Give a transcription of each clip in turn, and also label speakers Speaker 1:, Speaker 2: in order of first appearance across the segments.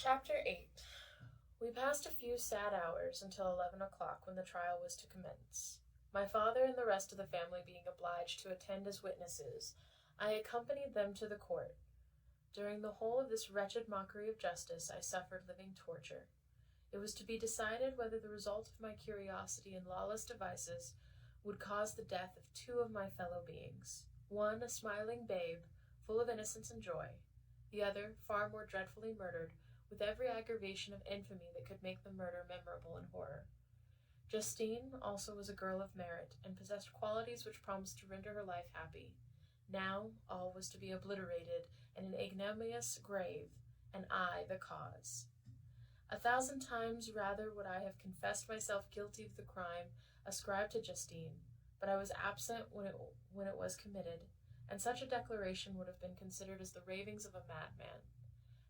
Speaker 1: Chapter 8. We passed a few sad hours until 11 o'clock, when the trial was to commence. My father and the rest of the family being obliged to attend as witnesses, I accompanied them to the court. During the whole of this wretched mockery of justice I suffered living torture. It was to be decided whether the result of my curiosity and lawless devices would cause the death of two of my fellow beings, one a smiling babe, full of innocence and joy, the other far more dreadfully murdered, with every aggravation of infamy that could make the murder memorable in horror. Justine also was a girl of merit, and possessed qualities which promised to render her life happy. Now all was to be obliterated in an ignominious grave, and I the cause. 1,000 times rather would I have confessed myself guilty of the crime ascribed to Justine, but I was absent when it was committed, and such a declaration would have been considered as the ravings of a madman,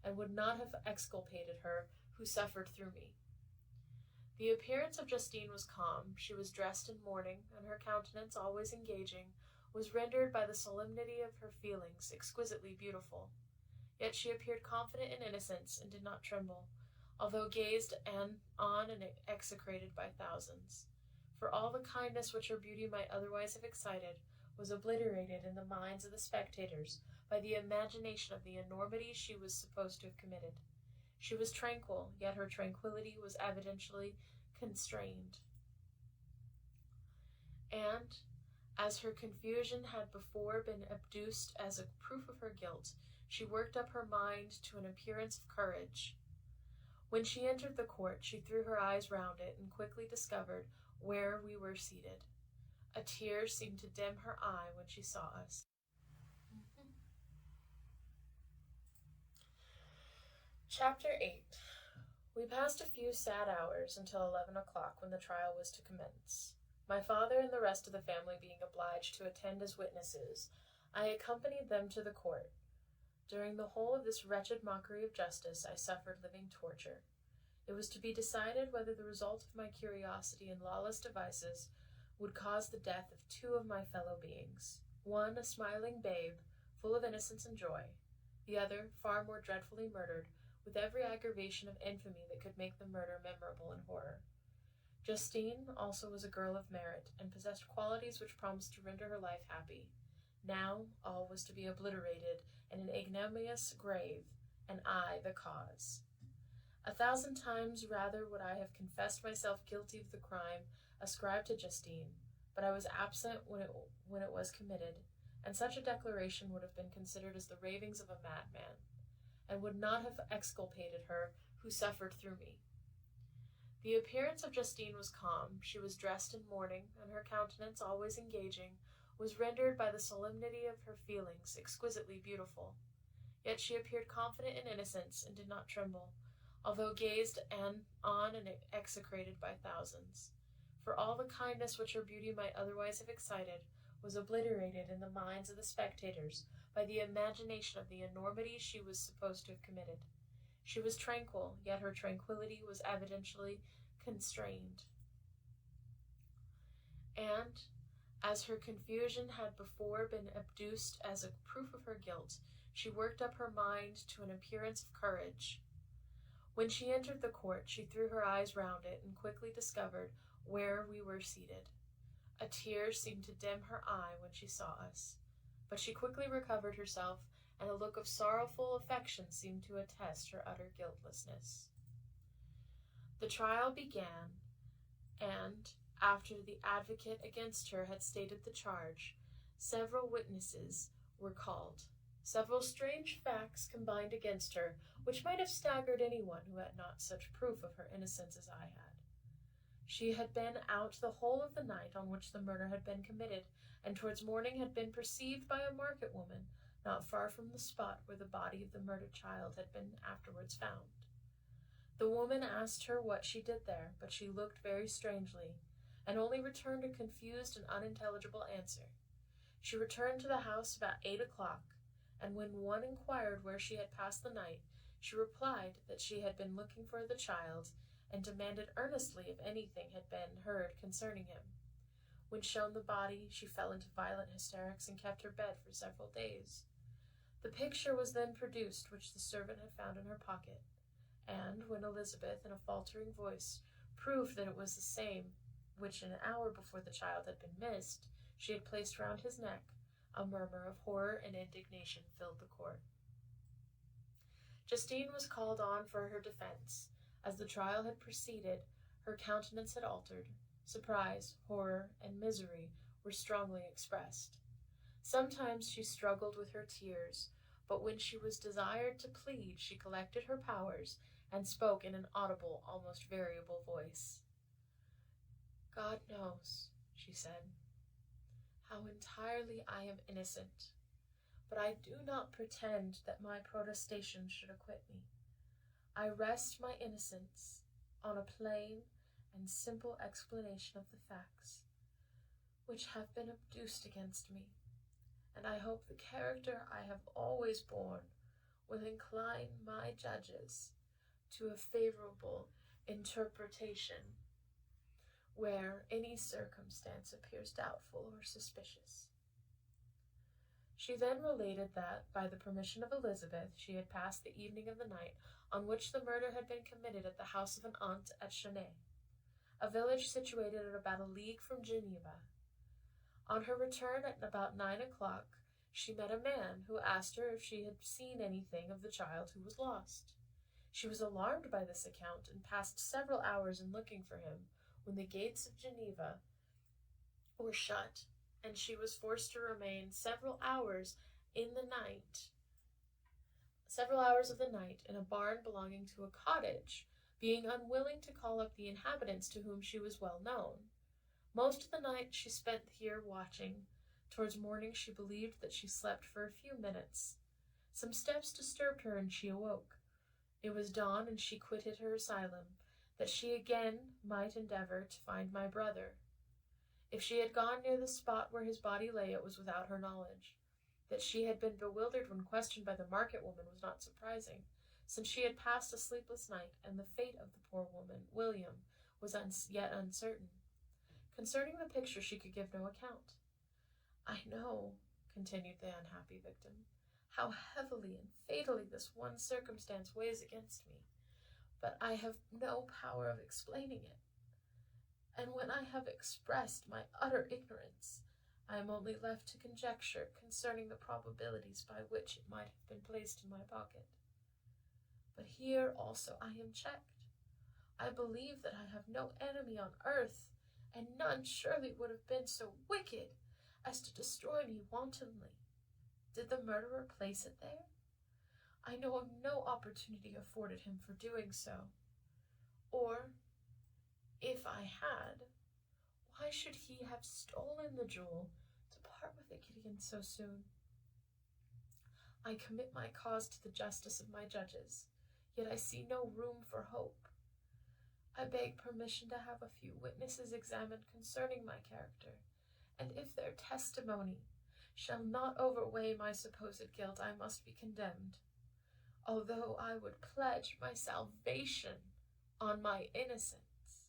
Speaker 1: and would not have exculpated her who suffered through me. The appearance of Justine was calm. She was dressed in mourning, and her countenance, always engaging, was rendered by the solemnity of her feelings exquisitely beautiful. Yet she appeared confident in innocence, and did not tremble, although gazed on and execrated by thousands. For all the kindness which her beauty might otherwise have excited was obliterated in the minds of the spectators by the imagination of the enormity she was supposed to have committed. She was tranquil, yet her tranquillity was evidently constrained. And, as her confusion had before been adduced as a proof of her guilt, she worked up her mind to an appearance of courage. When she entered the court, she threw her eyes round it, and quickly discovered where we were seated. A tear seemed to dim her eye when she saw us. Chapter 8. We passed a few sad hours until 11 o'clock, when the trial was to commence. My father and the rest of the family being obliged to attend as witnesses, I accompanied them to the court. During the whole of this wretched mockery of justice I suffered living torture. It was to be decided whether the result of my curiosity and lawless devices would cause the death of two of my fellow beings, one a smiling babe, full of innocence and joy, the other far more dreadfully murdered, with every aggravation of infamy that could make the murder memorable in horror. Justine also was a girl of merit, and possessed qualities which promised to render her life happy. Now all was to be obliterated in an ignominious grave, and I the cause. 1,000 times rather would I have confessed myself guilty of the crime ascribed to Justine, but I was absent when it was committed, and such a declaration would have been considered as the ravings of a madman, and would not have exculpated her who suffered through me. The appearance of Justine was calm. She was dressed in mourning, and her countenance, always engaging, was rendered by the solemnity of her feelings exquisitely beautiful. Yet she appeared confident in innocence, and did not tremble, although gazed on and execrated by thousands. For all the kindness which her beauty might otherwise have excited was obliterated in the minds of the spectators by the imagination of the enormity she was supposed to have committed. She was tranquil, yet her tranquillity was evidently constrained. And, as her confusion had before been adduced as a proof of her guilt, she worked up her mind to an appearance of courage. When she entered the court, she threw her eyes round it, and quickly discovered where we were seated. A tear seemed to dim her eye when she saw us, but she quickly recovered herself, and a look of sorrowful affection seemed to attest her utter guiltlessness. The trial began, and, after the advocate against her had stated the charge, several witnesses were called. Several strange facts combined against her, which might have staggered anyone who had not such proof of her innocence as I had. She had been out the whole of the night on which the murder had been committed, and towards morning had been perceived by a market woman not far from the spot where the body of the murdered child had been afterwards found. The woman asked her what she did there, but she looked very strangely, and only returned a confused and unintelligible answer. She returned to the house about 8 o'clock, and when one inquired where she had passed the night, she replied that she had been looking for the child, and demanded earnestly if anything had been heard concerning him. When shown the body, she fell into violent hysterics and kept her bed for several days. The picture was then produced which the servant had found in her pocket, and when Elizabeth, in a faltering voice, proved that it was the same which an hour before the child had been missed, she had placed round his neck, a murmur of horror and indignation filled the court. Justine was called on for her defense. As the trial had proceeded, her countenance had altered. Surprise, horror, and misery were strongly expressed. Sometimes she struggled with her tears, but when she was desired to plead, she collected her powers and spoke in an audible, almost variable voice. "God knows," she said, "how entirely I am innocent, but I do not pretend that my protestation should acquit me. I rest my innocence on a plain and simple explanation of the facts, which have been adduced against me, and I hope the character I have always borne will incline my judges to a favorable interpretation where any circumstance appears doubtful or suspicious." She then related that, by the permission of Elizabeth, she had passed the evening of the night on which the murder had been committed at the house of an aunt at Chennai, a village situated at about a league from Geneva. On her return at about 9 o'clock, she met a man who asked her if she had seen anything of the child who was lost. She was alarmed by this account, and passed several hours in looking for him, when the gates of Geneva were shut, and she was forced to remain several hours of the night in a barn belonging to a cottage, being unwilling to call up the inhabitants to whom she was well known. Most of the night she spent here watching. Towards morning she believed that she slept for a few minutes. Some steps disturbed her, and she awoke. It was dawn, and she quitted her asylum, that she again might endeavor to find my brother. If she had gone near the spot where his body lay, it was without her knowledge. That she had been bewildered when questioned by the market woman was not surprising, since she had passed a sleepless night, and the fate of the poor woman, William, was yet uncertain. Concerning the picture she could give no account. "I know," continued the unhappy victim, "how heavily and fatally this one circumstance weighs against me, but I have no power of explaining it. And when I have expressed my utter ignorance, I am only left to conjecture concerning the probabilities by which it might have been placed in my pocket. But here also I am checked. I believe that I have no enemy on earth, and none surely would have been so wicked as to destroy me wantonly. Did the murderer place it there? I know of no opportunity afforded him for doing so. Or, if I had, why should he have stolen the jewel to part with it again so soon? I commit my cause to the justice of my judges, yet I see no room for hope. I beg permission to have a few witnesses examined concerning my character, and if their testimony shall not overweigh my supposed guilt, I must be condemned, although I would pledge my salvation on my innocence."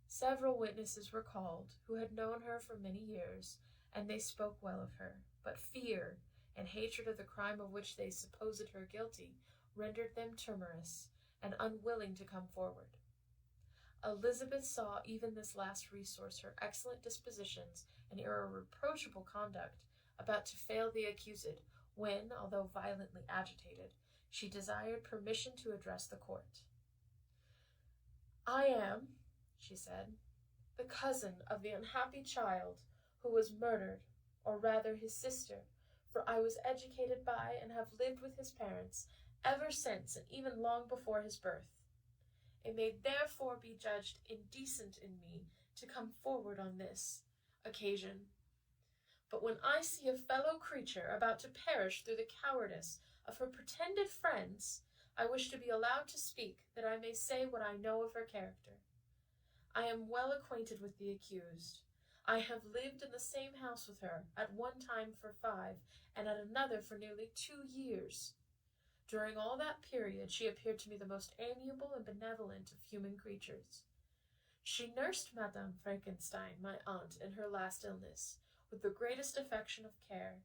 Speaker 1: Several witnesses were called, who had known her for many years, and they spoke well of her, but fear and hatred of the crime of which they supposed her guilty rendered them timorous and unwilling to come forward. Elizabeth saw even this last resource, her excellent dispositions and irreproachable conduct, about to fail the accused, when, although violently agitated, she desired permission to address the court. "I am," she said, "the cousin of the unhappy child who was murdered, or rather his sister, for I was educated by and have lived with his parents ever since and even long before his birth. It may therefore be judged indecent in me to come forward on this occasion. But when I see a fellow creature about to perish through the cowardice of her pretended friends, I wish to be allowed to speak, that I may say what I know of her character. I am well acquainted with the accused. I have lived in the same house with her, at one time for 5, and at another for nearly 2 years. During all that period she appeared to me the most amiable and benevolent of human creatures. She nursed Madame Frankenstein, my aunt, in her last illness, with the greatest affection of care,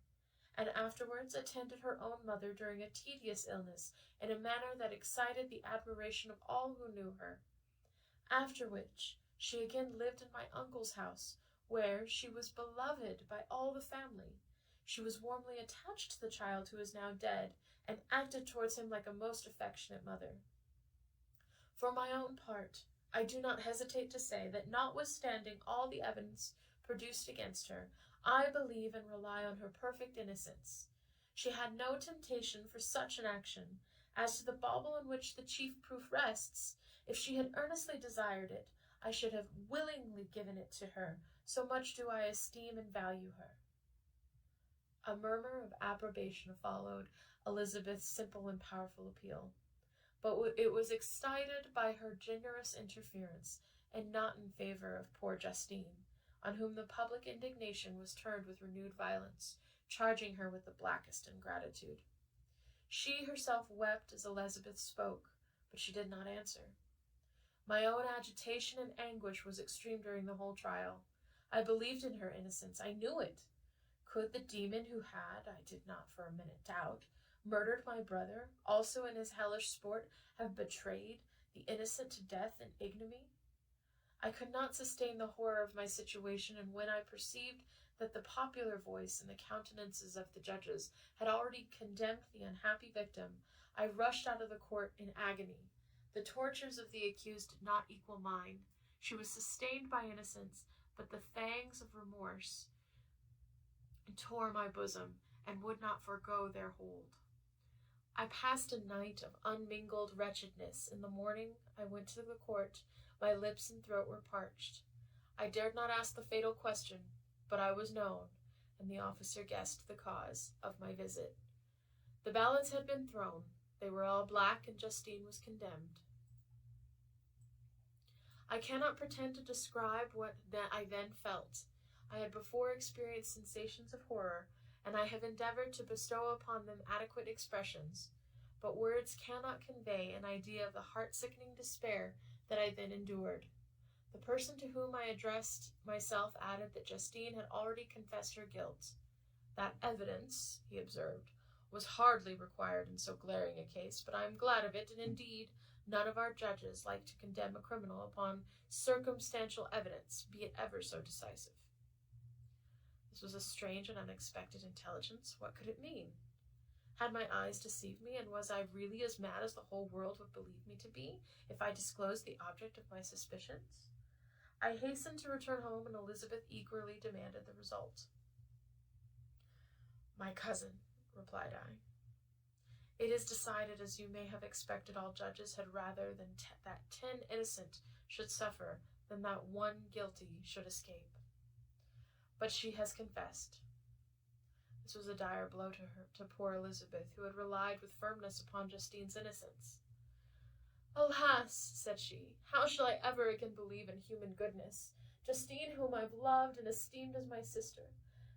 Speaker 1: and afterwards attended her own mother during a tedious illness in a manner that excited the admiration of all who knew her. After which, she again lived in my uncle's house, where she was beloved by all the family. She was warmly attached to the child who is now dead, and acted towards him like a most affectionate mother. For my own part, I do not hesitate to say that notwithstanding all the evidence produced against her, I believe and rely on her perfect innocence. She had no temptation for such an action. As to the bauble in which the chief proof rests, if she had earnestly desired it, I should have willingly given it to her, so much do I esteem and value her. A murmur of approbation followed Elizabeth's simple and powerful appeal, but it was excited by her generous interference, and not in favor of poor Justine, on whom the public indignation was turned with renewed violence, charging her with the blackest ingratitude. She herself wept as Elizabeth spoke, but she did not answer. My own agitation and anguish was extreme during the whole trial. I believed in her innocence. I knew it. Could the demon who had, I did not for a minute doubt, murdered my brother, also in his hellish sport, have betrayed the innocent to death and ignominy? I could not sustain the horror of my situation, and when I perceived that the popular voice and the countenances of the judges had already condemned the unhappy victim, I rushed out of the court in agony. The tortures of the accused did not equal mine. She was sustained by innocence, but the fangs of remorse tore my bosom, and would not forego their hold. I passed a night of unmingled wretchedness. In the morning I went to the court. My lips and throat were parched. I dared not ask the fatal question, but I was known, and the officer guessed the cause of my visit. The ballots had been thrown. They were all black, and Justine was condemned. I cannot pretend to describe what I then felt. I had before experienced sensations of horror, and I have endeavored to bestow upon them adequate expressions, but words cannot convey an idea of the heart-sickening despair that I then endured. The person to whom I addressed myself added that Justine had already confessed her guilt. That evidence, he observed, was hardly required in so glaring a case, but I am glad of it, and indeed none of our judges like to condemn a criminal upon circumstantial evidence, be it ever so decisive. This was a strange and unexpected intelligence. What could it mean? Had my eyes deceived me, and was I really as mad as the whole world would believe me to be, if I disclosed the object of my suspicions? I hastened to return home, and Elizabeth eagerly demanded the result. "My cousin," replied I, "it is decided, as you may have expected all judges had rather than that 10 innocent should suffer than that 1 guilty should escape. But she has confessed." This was a dire blow to poor Elizabeth, who had relied with firmness upon Justine's innocence. "Alas," said she, "how shall I ever again believe in human goodness? Justine, whom I loved and esteemed as my sister,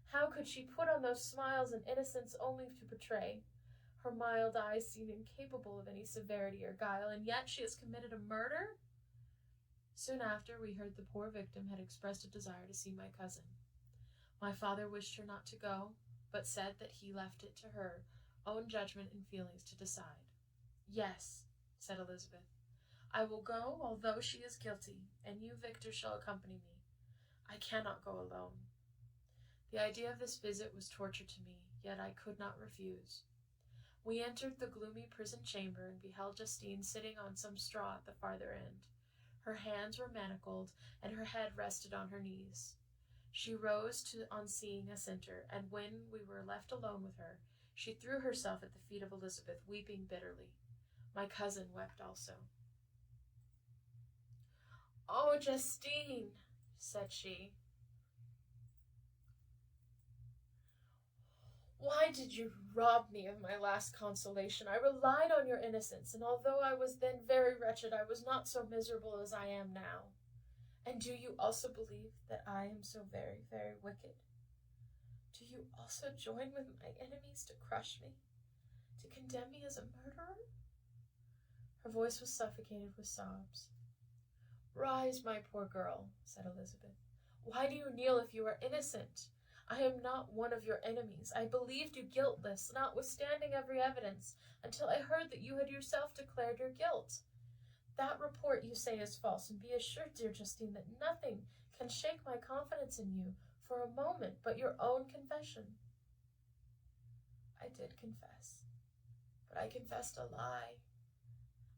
Speaker 1: how could she put on those smiles and innocence only to betray? Her mild eyes seem incapable of any severity or guile, and yet she has committed a murder?" Soon after, we heard the poor victim had expressed a desire to see my cousin. My father wished her not to go, but said that he left it to her own judgment and feelings to decide. "Yes," said Elizabeth, "I will go, although she is guilty, and you, Victor, shall accompany me. I cannot go alone." The idea of this visit was torture to me, yet I could not refuse. We entered the gloomy prison chamber, and beheld Justine sitting on some straw at the farther end. Her hands were manacled, and her head rested on her knees. She rose on seeing us enter, and when we were left alone with her, she threw herself at the feet of Elizabeth, weeping bitterly. My cousin wept also. "Oh, Justine," said she, "why did you rob me of my last consolation? I relied on your innocence, and although I was then very wretched, I was not so miserable as I am now. And do you also believe that I am so very, very wicked? Do you also join with my enemies to crush me, to condemn me as a murderer?" Her voice was suffocated with sobs. "Rise, my poor girl," said Elizabeth. "Why do you kneel if you are innocent? I am not one of your enemies. I believed you guiltless, notwithstanding every evidence, until I heard that you had yourself declared your guilt. That report you say is false, and be assured, dear Justine, that nothing can shake my confidence in you for a moment but your own confession. I did confess, but I confessed a lie.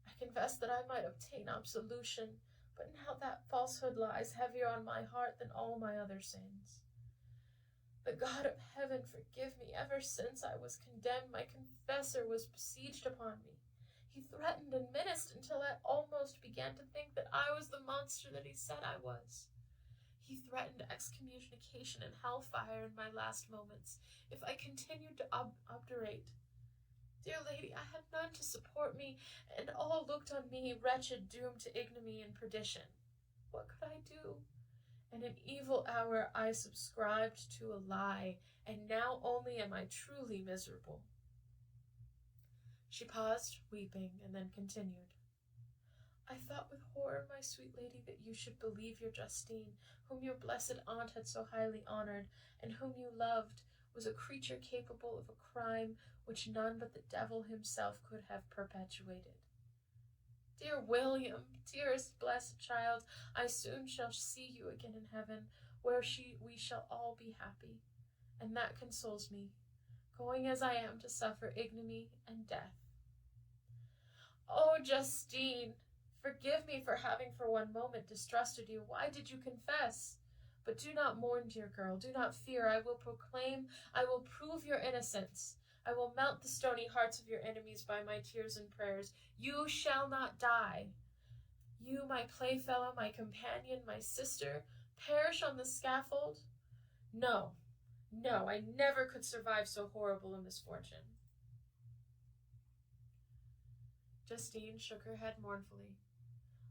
Speaker 1: I confessed that I might obtain absolution, but now that falsehood lies heavier on my heart than all my other sins. The God of heaven forgive me. Ever since I was condemned, my confessor was besieged upon me. He threatened and menaced until I almost began to think that I was the monster that he said I was. He threatened excommunication and hellfire in my last moments if I continued to obdurate. Dear lady, I had none to support me, and all looked on me, wretched, doomed to ignominy and perdition. What could I do? In an evil hour I subscribed to a lie, and now only am I truly miserable. She paused, weeping, and then continued. I thought with horror, my sweet lady, that you should believe your Justine, whom your blessed aunt had so highly honored, and whom you loved, was a creature capable of a crime which none but the devil himself could have perpetuated. Dear William, dearest blessed child, I soon shall see you again in heaven, where we shall all be happy, and that consoles me, going as I am to suffer ignominy and death. Oh, Justine, forgive me for having for one moment distrusted you. Why did you confess? But do not mourn, dear girl, do not fear. I will prove your innocence. I will melt the stony hearts of your enemies by my tears and prayers. You shall not die. You, my playfellow, my companion, my sister, perish on the scaffold? No, I never could survive so horrible a misfortune. Justine shook her head mournfully.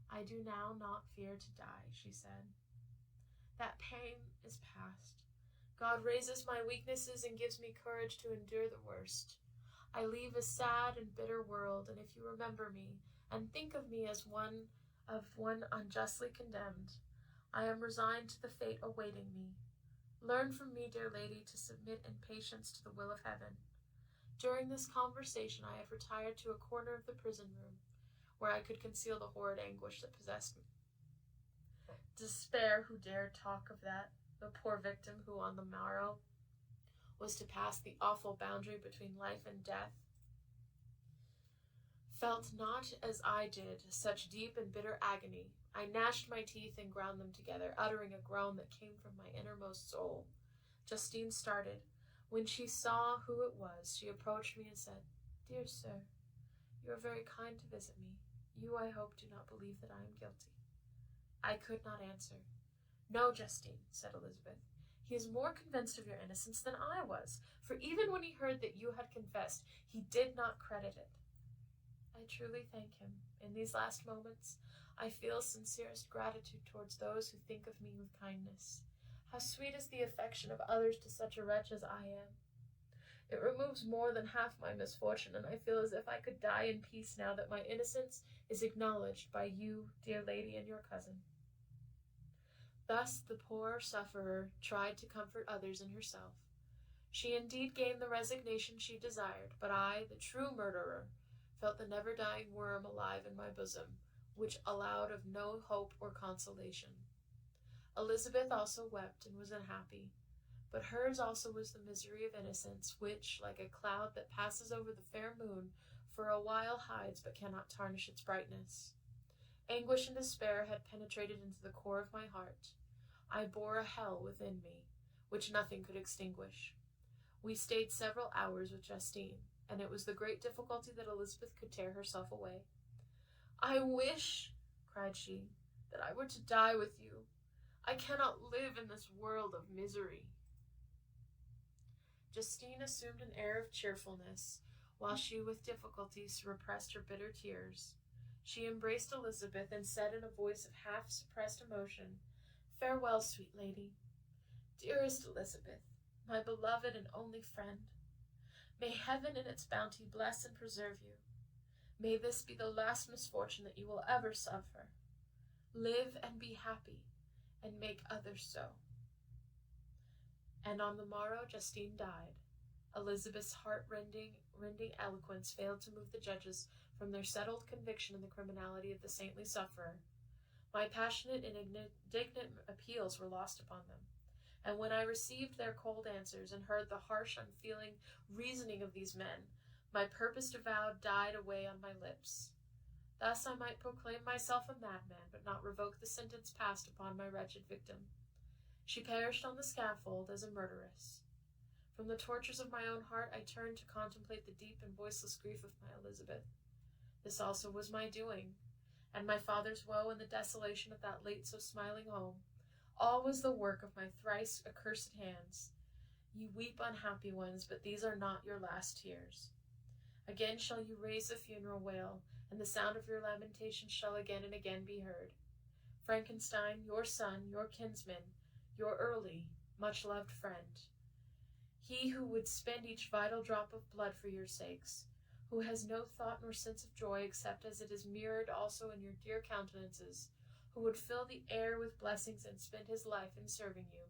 Speaker 1: I do now not fear to die, she said. That pain is past. God raises my weaknesses and gives me courage to endure the worst. I leave a sad and bitter world, and if you remember me, and think of me as one unjustly condemned, I am resigned to the fate awaiting me. Learn from me, dear lady, to submit in patience to the will of heaven. During this conversation I have retired to a corner of the prison room, where I could conceal the horrid anguish that possessed me. Despair, who dared talk of that, the poor victim who on the morrow was to pass the awful boundary between life and death, felt not, as I did, such deep and bitter agony. I gnashed my teeth and ground them together, uttering a groan that came from my innermost soul. Justine started. When she saw who it was, she approached me and said, Dear sir, you are very kind to visit me. You, I hope, do not believe that I am guilty. I could not answer. No, Justine, said Elizabeth. He is more convinced of your innocence than I was, for even when he heard that you had confessed, he did not credit it. I truly thank him. In these last moments, I feel sincerest gratitude towards those who think of me with kindness. How sweet is the affection of others to such a wretch as I am. It removes more than half my misfortune, and I feel as if I could die in peace now that my innocence is acknowledged by you, dear lady, and your cousin. Thus the poor sufferer tried to comfort others and herself. She indeed gained the resignation she desired, but I, the true murderer, felt the never-dying worm alive in my bosom, which allowed of no hope or consolation. Elizabeth also wept and was unhappy, but hers also was the misery of innocence, which, like a cloud that passes over the fair moon, for a while hides but cannot tarnish its brightness. Anguish and despair had penetrated into the core of my heart. I bore a hell within me, which nothing could extinguish. We stayed several hours with Justine, and it was the great difficulty that Elizabeth could tear herself away. I wish, cried she, that I were to die with you. I cannot live in this world of misery. Justine assumed an air of cheerfulness, while she with difficulty repressed her bitter tears. She embraced Elizabeth and said in a voice of half-suppressed emotion, Farewell, sweet lady. Dearest Elizabeth, my beloved and only friend, may heaven in its bounty bless and preserve you. May this be the last misfortune that you will ever suffer. Live and be happy, and make others so. And on the morrow Justine died. Elizabeth's heart-rending eloquence failed to move the judges from their settled conviction in the criminality of the saintly sufferer. My passionate and indignant appeals were lost upon them, and when I received their cold answers and heard the harsh, unfeeling reasoning of these men, my purpose avowed died away on my lips. Thus I might proclaim myself a madman, but not revoke the sentence passed upon my wretched victim. She perished on the scaffold as a murderess. From the tortures of my own heart I turned to contemplate the deep and voiceless grief of my Elizabeth. This also was my doing, and my father's woe and the desolation of that late so smiling home. All was the work of my thrice accursed hands. You weep, unhappy ones, but these are not your last tears. Again shall you raise the funeral wail, and the sound of your lamentation shall again and again be heard. Frankenstein, your son, your kinsman, your early, much-loved friend, he who would spend each vital drop of blood for your sakes, who has no thought nor sense of joy except as it is mirrored also in your dear countenances, who would fill the air with blessings and spend his life in serving you,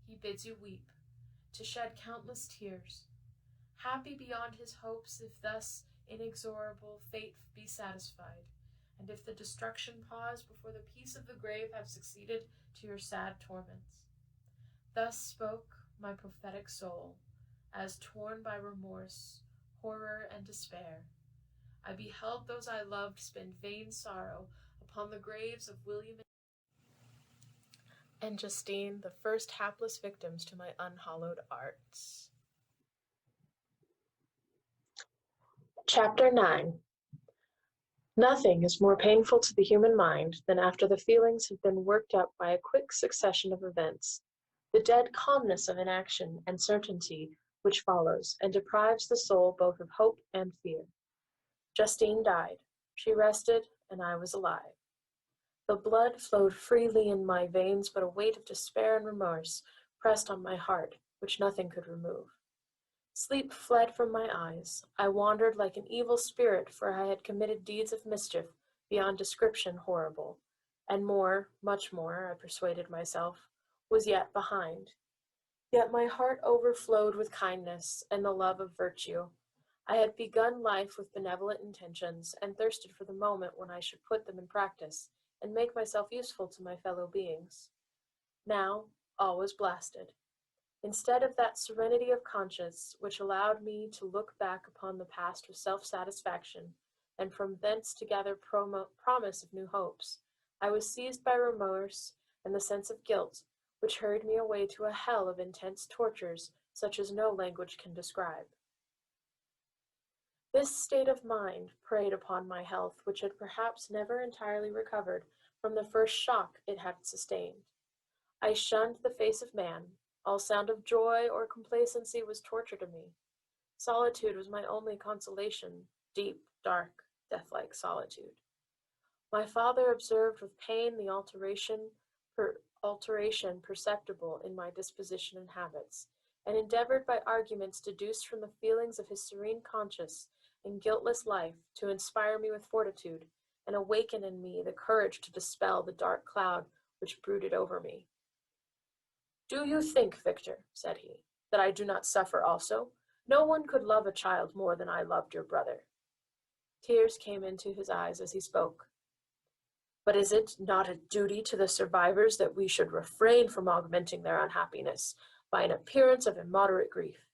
Speaker 1: he bids you weep, to shed countless tears. Happy beyond his hopes if thus inexorable fate be satisfied, and if the destruction pause before the peace of the grave have succeeded to your sad torments. Thus spoke my prophetic soul, as torn by remorse, horror, and despair. I beheld those I loved spend vain sorrow upon the graves of William and Justine, the first hapless victims to my unhallowed arts. Chapter 9. Nothing is more painful to the human mind than after the feelings have been worked up by a quick succession of events, the dead calmness of inaction and certainty which follows, and deprives the soul both of hope and fear. Justine died. She rested, and I was alive. The blood flowed freely in my veins, but a weight of despair and remorse pressed on my heart, which nothing could remove. Sleep fled from my eyes. I wandered like an evil spirit, for I had committed deeds of mischief beyond description horrible, and more, much more, I persuaded myself, was yet behind. Yet my heart overflowed with kindness and the love of virtue. I had begun life with benevolent intentions, and thirsted for the moment when I should put them in practice, and make myself useful to my fellow beings. Now all was blasted. Instead of that serenity of conscience which allowed me to look back upon the past with self-satisfaction, and from thence to gather promise of new hopes, I was seized by remorse and the sense of guilt, which hurried me away to a hell of intense tortures such as no language can describe. This state of mind preyed upon my health, which had perhaps never entirely recovered from the first shock it had sustained. I shunned the face of man. All sound of joy or complacency was torture to me. Solitude was my only consolation, deep, dark, death-like solitude. My father observed with pain the alteration perceptible in my disposition and habits, and endeavored by arguments deduced from the feelings of his serene conscience and guiltless life to inspire me with fortitude, and awaken in me the courage to dispel the dark cloud which brooded over me. "Do you think, Victor," said he, "that I do not suffer also? No one could love a child more than I loved your brother." Tears came into his eyes as he spoke. "But is it not a duty to the survivors that we should refrain from augmenting their unhappiness by an appearance of immoderate grief?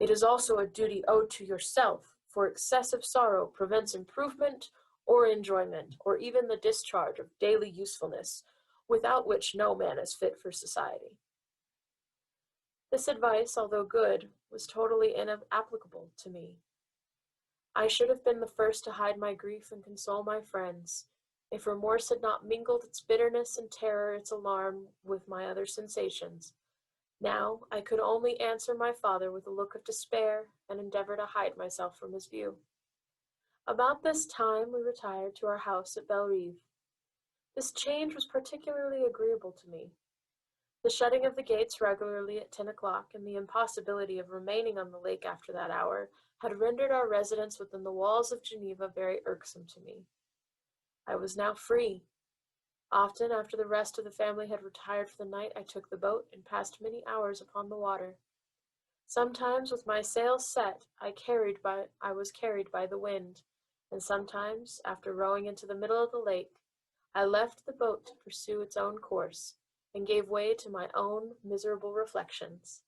Speaker 1: It is also a duty owed to yourself, for excessive sorrow prevents improvement or enjoyment, or even the discharge of daily usefulness, without which no man is fit for society." This advice, although good, was totally inapplicable to me. I should have been the first to hide my grief and console my friends, if remorse had not mingled its bitterness and terror, its alarm, with my other sensations. Now I could only answer my father with a look of despair, and endeavor to hide myself from his view. About this time we retired to our house at Bellerive. This change was particularly agreeable to me. The shutting of the gates regularly at 10 o'clock, and the impossibility of remaining on the lake after that hour, had rendered our residence within the walls of Geneva very irksome to me. I was now free. Often, after the rest of the family had retired for the night, I took the boat and passed many hours upon the water. Sometimes, with my sails set, I was carried by the wind, and sometimes, after rowing into the middle of the lake, I left the boat to pursue its own course, and gave way to my own miserable reflections.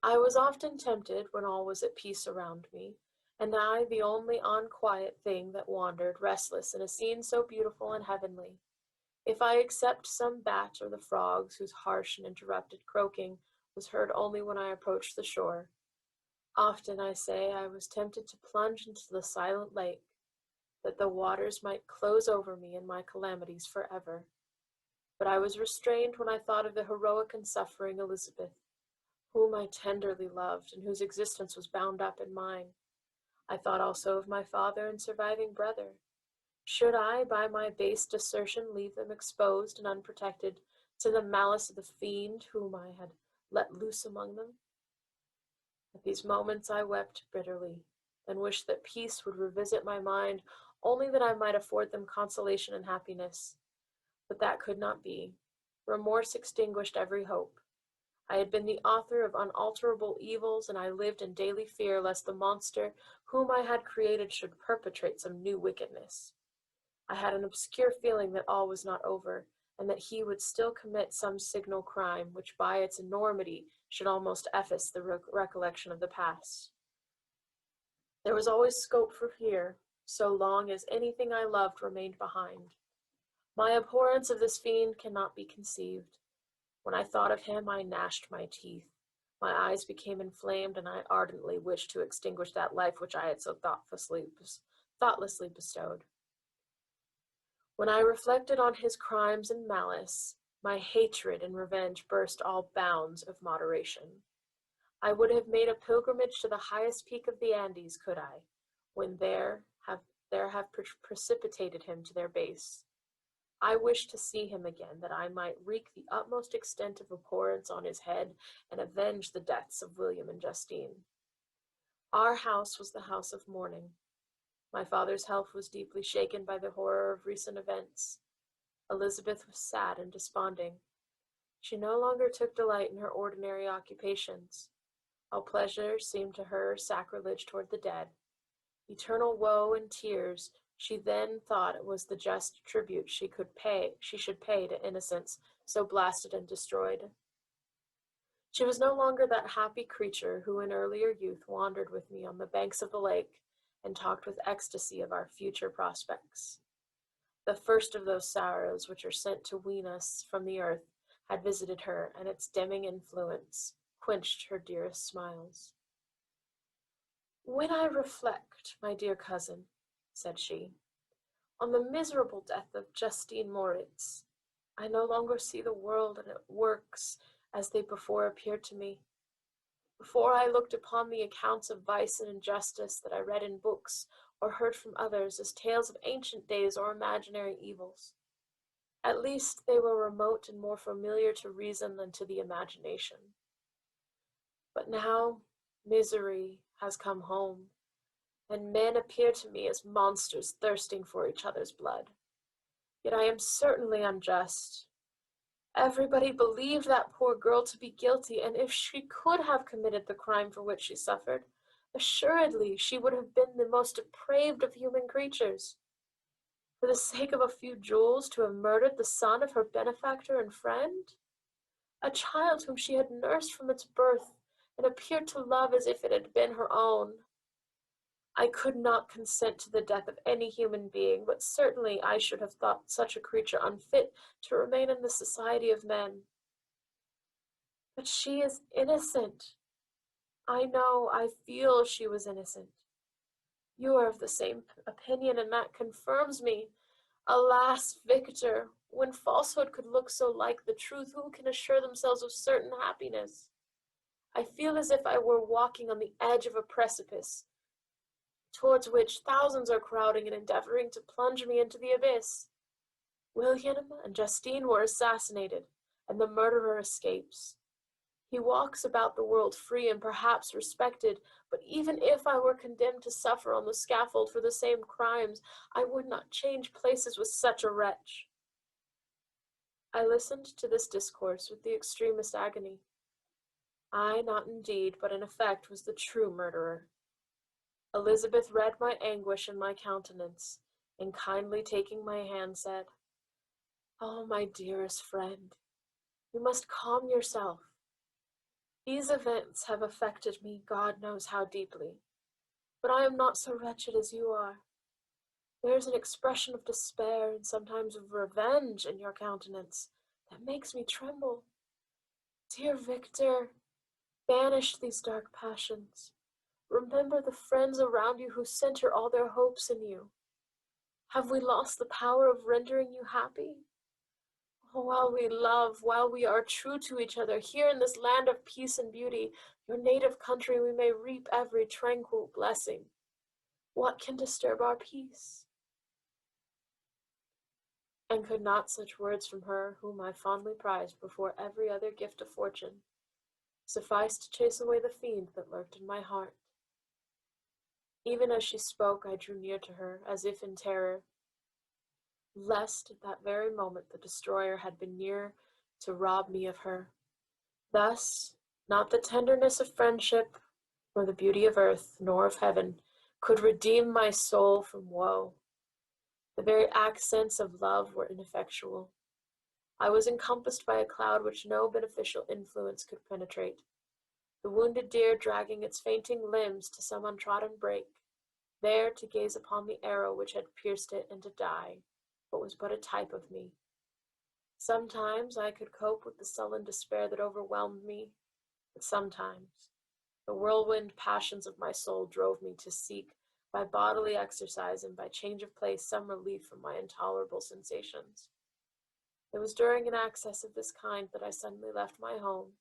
Speaker 1: I was often tempted, when all was at peace around me, and I the only unquiet thing that wandered restless in a scene so beautiful and heavenly, if I except some bat or the frogs whose harsh and interrupted croaking was heard only when I approached the shore. Often, I say, I was tempted to plunge into the silent lake, that the waters might close over me and my calamities forever. But I was restrained when I thought of the heroic and suffering Elizabeth, whom I tenderly loved, and whose existence was bound up in mine. I thought also of my father and surviving brother. Should I, by my base desertion, leave them exposed and unprotected to the malice of the fiend whom I had let loose among them? At these moments I wept bitterly, and wished that peace would revisit my mind, only that I might afford them consolation and happiness. But that could not be. Remorse extinguished every hope. I had been the author of unalterable evils, and I lived in daily fear lest the monster whom I had created should perpetrate some new wickedness. I had an obscure feeling that all was not over, and that he would still commit some signal crime, which by its enormity should almost efface the recollection of the past. There was always scope for fear, so long as anything I loved remained behind. My abhorrence of this fiend cannot be conceived. When I thought of him, I gnashed my teeth. My eyes became inflamed, and I ardently wished to extinguish that life which I had so thoughtlessly bestowed. When I reflected on his crimes and malice, my hatred and revenge burst all bounds of moderation. I would have made a pilgrimage to the highest peak of the Andes, could I, when there have precipitated him to their base. I wished to see him again, that I might wreak the utmost extent of abhorrence on his head and avenge the deaths of William and Justine. Our house was the house of mourning. My father's health was deeply shaken by the horror of recent events. Elizabeth was sad and desponding. She no longer took delight in her ordinary occupations. All pleasure seemed to her sacrilege toward the dead. Eternal woe and tears, she then thought it was the just tribute she should pay to innocence so blasted and destroyed. She was no longer that happy creature who in earlier youth wandered with me on the banks of the lake and talked with ecstasy of our future prospects. The first of those sorrows which are sent to wean us from the earth had visited her, and its dimming influence quenched her dearest smiles. "When I reflect, my dear cousin," said she, "on the miserable death of Justine Moritz, I no longer see the world and its works as they before appeared to me. Before I looked upon the accounts of vice and injustice that I read in books or heard from others as tales of ancient days or imaginary evils. At least they were remote and more familiar to reason than to the imagination. But now misery has come home, and men appear to me as monsters thirsting for each other's blood. Yet I am certainly unjust. Everybody believed that poor girl to be guilty, and if she could have committed the crime for which she suffered, assuredly she would have been the most depraved of human creatures. For the sake of a few jewels, to have murdered the son of her benefactor and friend? A child whom she had nursed from its birth, and appeared to love as if it had been her own. I could not consent to the death of any human being, but certainly I should have thought such a creature unfit to remain in the society of men. But she is innocent. I know, I feel she was innocent. You are of the same opinion, and that confirms me. Alas, Victor, when falsehood could look so like the truth, who can assure themselves of certain happiness? I feel as if I were walking on the edge of a precipice, towards which thousands are crowding and endeavoring to plunge me into the abyss. William and Justine were assassinated, and the murderer escapes. He walks about the world free and perhaps respected, but even if I were condemned to suffer on the scaffold for the same crimes, I would not change places with such a wretch. I listened to this discourse with the extremest agony. I, not in deed, but in effect, was the true murderer. Elizabeth read my anguish in my countenance, and kindly taking my hand said, "Oh, my dearest friend, you must calm yourself. These events have affected me God knows how deeply, but I am not so wretched as you are. There is an expression of despair and sometimes of revenge in your countenance that makes me tremble. Dear Victor, banish these dark passions. Remember the friends around you who center all their hopes in you. Have we lost the power of rendering you happy? Oh, while we love, while we are true to each other, here in this land of peace and beauty, your native country, we may reap every tranquil blessing. What can disturb our peace?" And could not such words from her, whom I fondly prized before every other gift of fortune, suffice to chase away the fiend that lurked in my heart? Even as she spoke, I drew near to her, as if in terror, lest at that very moment the destroyer had been near to rob me of her. Thus, not the tenderness of friendship, nor the beauty of earth, nor of heaven, could redeem my soul from woe. The very accents of love were ineffectual. I was encompassed by a cloud which no beneficial influence could penetrate. The wounded deer dragging its fainting limbs to some untrodden brake, there to gaze upon the arrow which had pierced it and to die, but was but a type of me. Sometimes I could cope with the sullen despair that overwhelmed me, but sometimes the whirlwind passions of my soul drove me to seek, by bodily exercise and by change of place, some relief from my intolerable sensations. It was during an access of this kind that I suddenly left my home,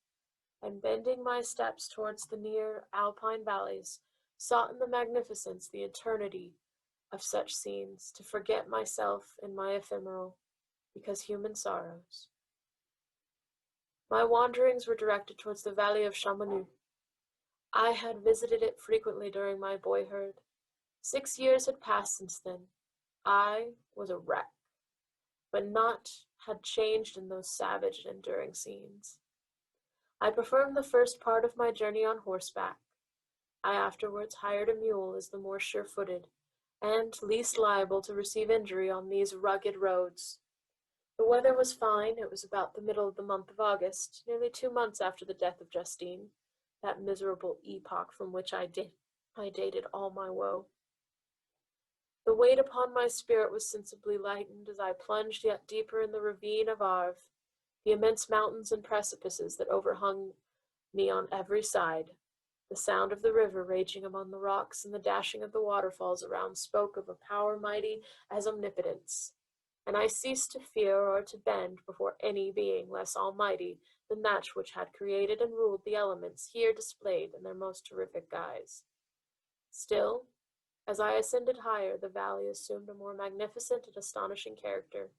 Speaker 1: and bending my steps towards the near alpine valleys, sought in the magnificence, the eternity of such scenes, to forget myself in my ephemeral, because human sorrows. My wanderings were directed towards the valley of Chamonix. I had visited it frequently during my boyhood. 6 years had passed since then. I was a wreck, but not had changed in those savage and enduring scenes. I performed the first part of my journey on horseback. I afterwards hired a mule as the more sure-footed, and least liable to receive injury on these rugged roads. The weather was fine. It was about the middle of the month of August, nearly 2 months after the death of Justine, that miserable epoch from which I dated all my woe. The weight upon my spirit was sensibly lightened as I plunged yet deeper in the ravine of Arve, the immense mountains and precipices that overhung me on every side. The sound of the river raging among the rocks and the dashing of the waterfalls around spoke of a power mighty as omnipotence, and I ceased to fear or to bend before any being less almighty than that which had created and ruled the elements here displayed in their most terrific guise. Still, as I ascended higher, the valley assumed a more magnificent and astonishing character.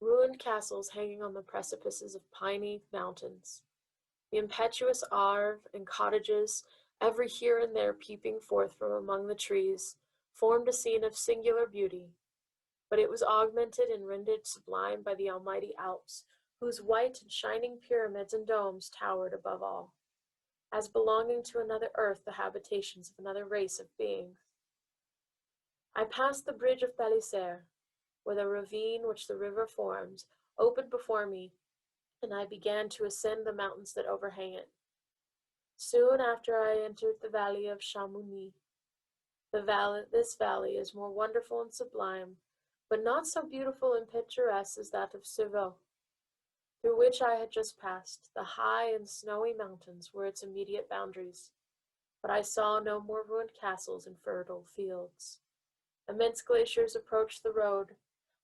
Speaker 1: Ruined castles hanging on the precipices of piny mountains, the impetuous Arve, and cottages, every here and there peeping forth from among the trees, formed a scene of singular beauty, but it was augmented and rendered sublime by the almighty Alps, whose white and shining pyramids and domes towered above all, as belonging to another earth, the habitations of another race of beings. I passed the bridge of Palliser, where the ravine which the river forms opened before me, and I began to ascend the mountains that overhang it. Soon after I entered the valley of Chamonix. This valley is more wonderful and sublime, but not so beautiful and picturesque as that of Cerveau, through which I had just passed. The high and snowy mountains were its immediate boundaries, but I saw no more ruined castles and fertile fields. Immense glaciers approached the road.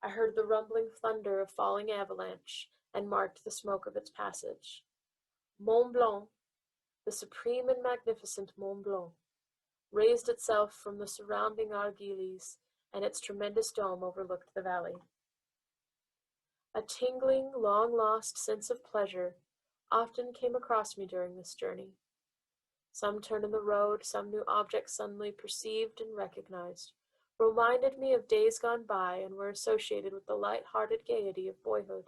Speaker 1: I heard the rumbling thunder of falling avalanche, and marked the smoke of its passage. Mont Blanc, the supreme and magnificent Mont Blanc, raised itself from the surrounding Argiles, and its tremendous dome overlooked the valley. A tingling, long-lost sense of pleasure often came across me during this journey. Some turn in the road, some new object suddenly perceived and recognized, reminded me of days gone by and were associated with the light-hearted gaiety of boyhood.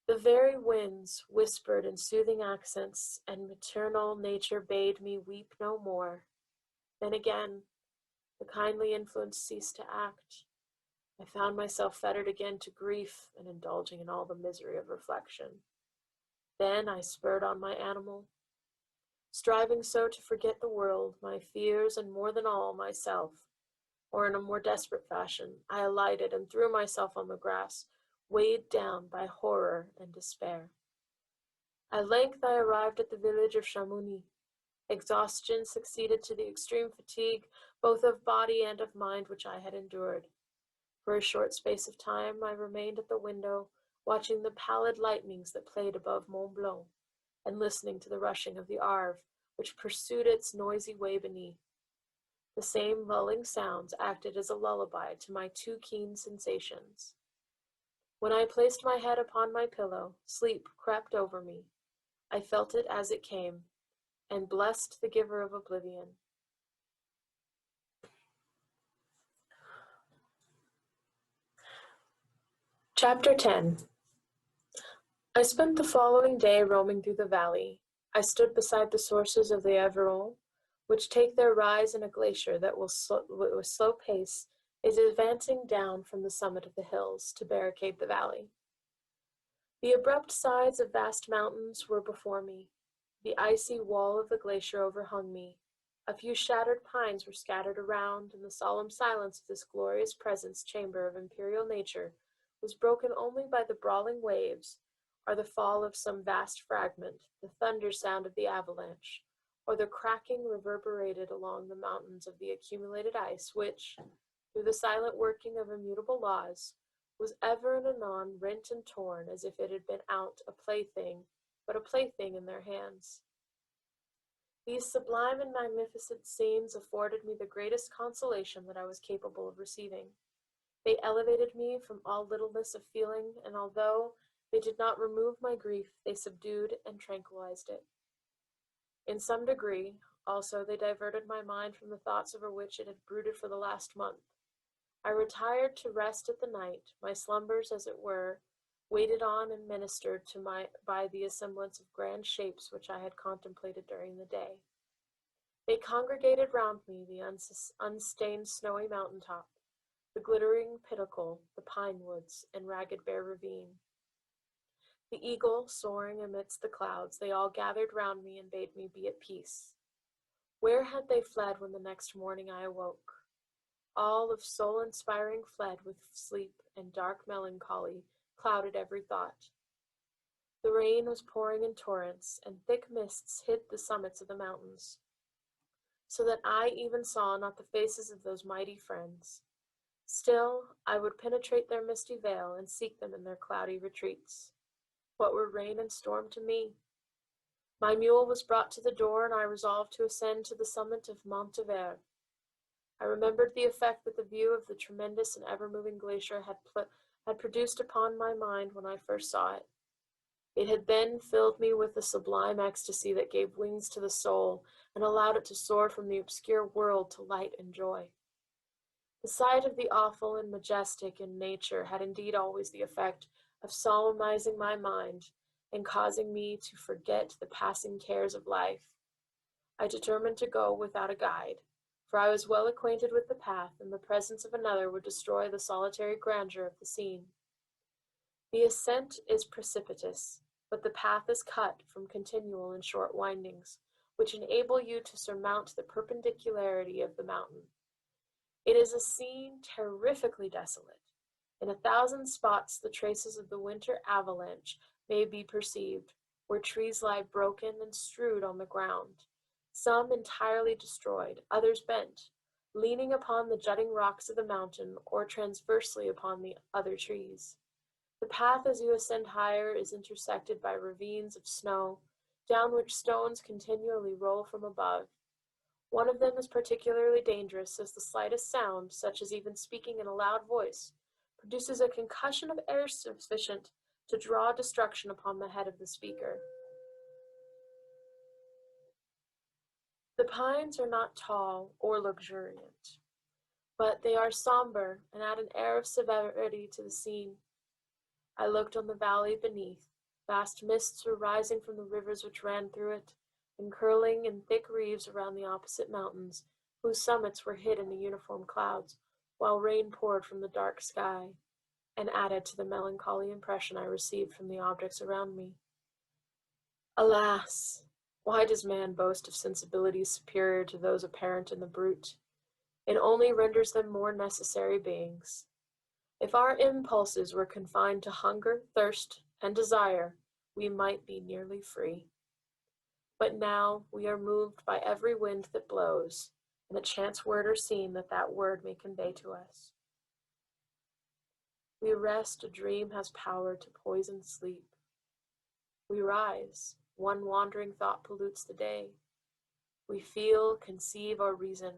Speaker 1: The very winds whispered in soothing accents, and maternal nature bade me weep no more. Then again, the kindly influence ceased to act. I found myself fettered again to grief and indulging in all the misery of reflection. Then I spurred on my animal, striving so to forget the world, my fears, and more than all, myself. Or in a more desperate fashion, I alighted and threw myself on the grass, weighed down by horror and despair. At length I arrived at the village of Chamonix. Exhaustion succeeded to the extreme fatigue, both of body and of mind, which I had endured. For a short space of time I remained at the window, watching the pallid lightnings that played above Mont Blanc, and listening to the rushing of the Arve, which pursued its noisy way beneath. The same lulling sounds acted as a lullaby to my too keen sensations. When I placed my head upon my pillow, sleep crept over me. I felt it as it came, and blessed the giver of oblivion. Chapter 10. I spent the following day roaming through the valley. I stood beside the sources of the Aveyron, which take their rise in a glacier that with slow pace is advancing down from the summit of the hills to barricade the valley. The abrupt sides of vast mountains were before me. The icy wall of the glacier overhung me. A few shattered pines were scattered around, and the solemn silence of this glorious presence chamber of imperial nature was broken only by the brawling waves, or the fall of some vast fragment, the thunder sound of the avalanche, or the cracking reverberated along the mountains of the accumulated ice, which, through the silent working of immutable laws, was ever and anon rent and torn as if it had been out but a plaything in their hands. These sublime and magnificent scenes afforded me the greatest consolation that I was capable of receiving. They elevated me from all littleness of feeling, and although they did not remove my grief, they subdued and tranquilized it. In some degree, also, they diverted my mind from the thoughts over which it had brooded for the last month. I retired to rest at the night, my slumbers, as it were, waited on and ministered to by the assemblance of grand shapes which I had contemplated during the day. They congregated round me, the unstained snowy mountain-top, the glittering pinnacle, the pine woods, and ragged bare ravine. The eagle, soaring amidst the clouds, they all gathered round me and bade me be at peace. Where had they fled when the next morning I awoke? All of soul-inspiring fled with sleep, and dark melancholy clouded every thought. The rain was pouring in torrents, and thick mists hid the summits of the mountains, so that I even saw not the faces of those mighty friends. Still, I would penetrate their misty veil and seek them in their cloudy retreats. What were rain and storm to me? My mule was brought to the door, and I resolved to ascend to the summit of Montever. I remembered the effect that the view of the tremendous and ever-moving glacier had produced upon my mind when I first saw it. It had then filled me with a sublime ecstasy that gave wings to the soul and allowed it to soar from the obscure world to light and joy. The sight of the awful and majestic in nature had indeed always the effect of solemnizing my mind and causing me to forget the passing cares of life. I determined to go without a guide, for I was well acquainted with the path, and the presence of another would destroy the solitary grandeur of the scene. The ascent is precipitous, but the path is cut from continual and short windings, which enable you to surmount the perpendicularity of the mountain. It is a scene terrifically desolate. In 1,000 spots the traces of the winter avalanche may be perceived, where trees lie broken and strewed on the ground, some entirely destroyed, others bent, leaning upon the jutting rocks of the mountain or transversely upon the other trees. The path as you ascend higher is intersected by ravines of snow, down which stones continually roll from above. One of them is particularly dangerous, as the slightest sound, such as even speaking in a loud voice, produces a concussion of air sufficient to draw destruction upon the head of the speaker. The pines are not tall or luxuriant. but they are somber and add an air of severity to the scene. I looked on the valley beneath. Vast mists were rising from the rivers which ran through it, and curling in thick wreaths around the opposite mountains, whose summits were hid in the uniform clouds, while rain poured from the dark sky, and added to the melancholy impression I received from the objects around me. Alas! Why does man boast of sensibilities superior to those apparent in the brute? It only renders them more necessary beings. If our impulses were confined to hunger, thirst, and desire, we might be nearly free. But now we are moved by every wind that blows, and a chance word or scene that word may convey to us. We rest, a dream has power to poison sleep. We rise, one wandering thought pollutes the day. We feel, conceive, or reason,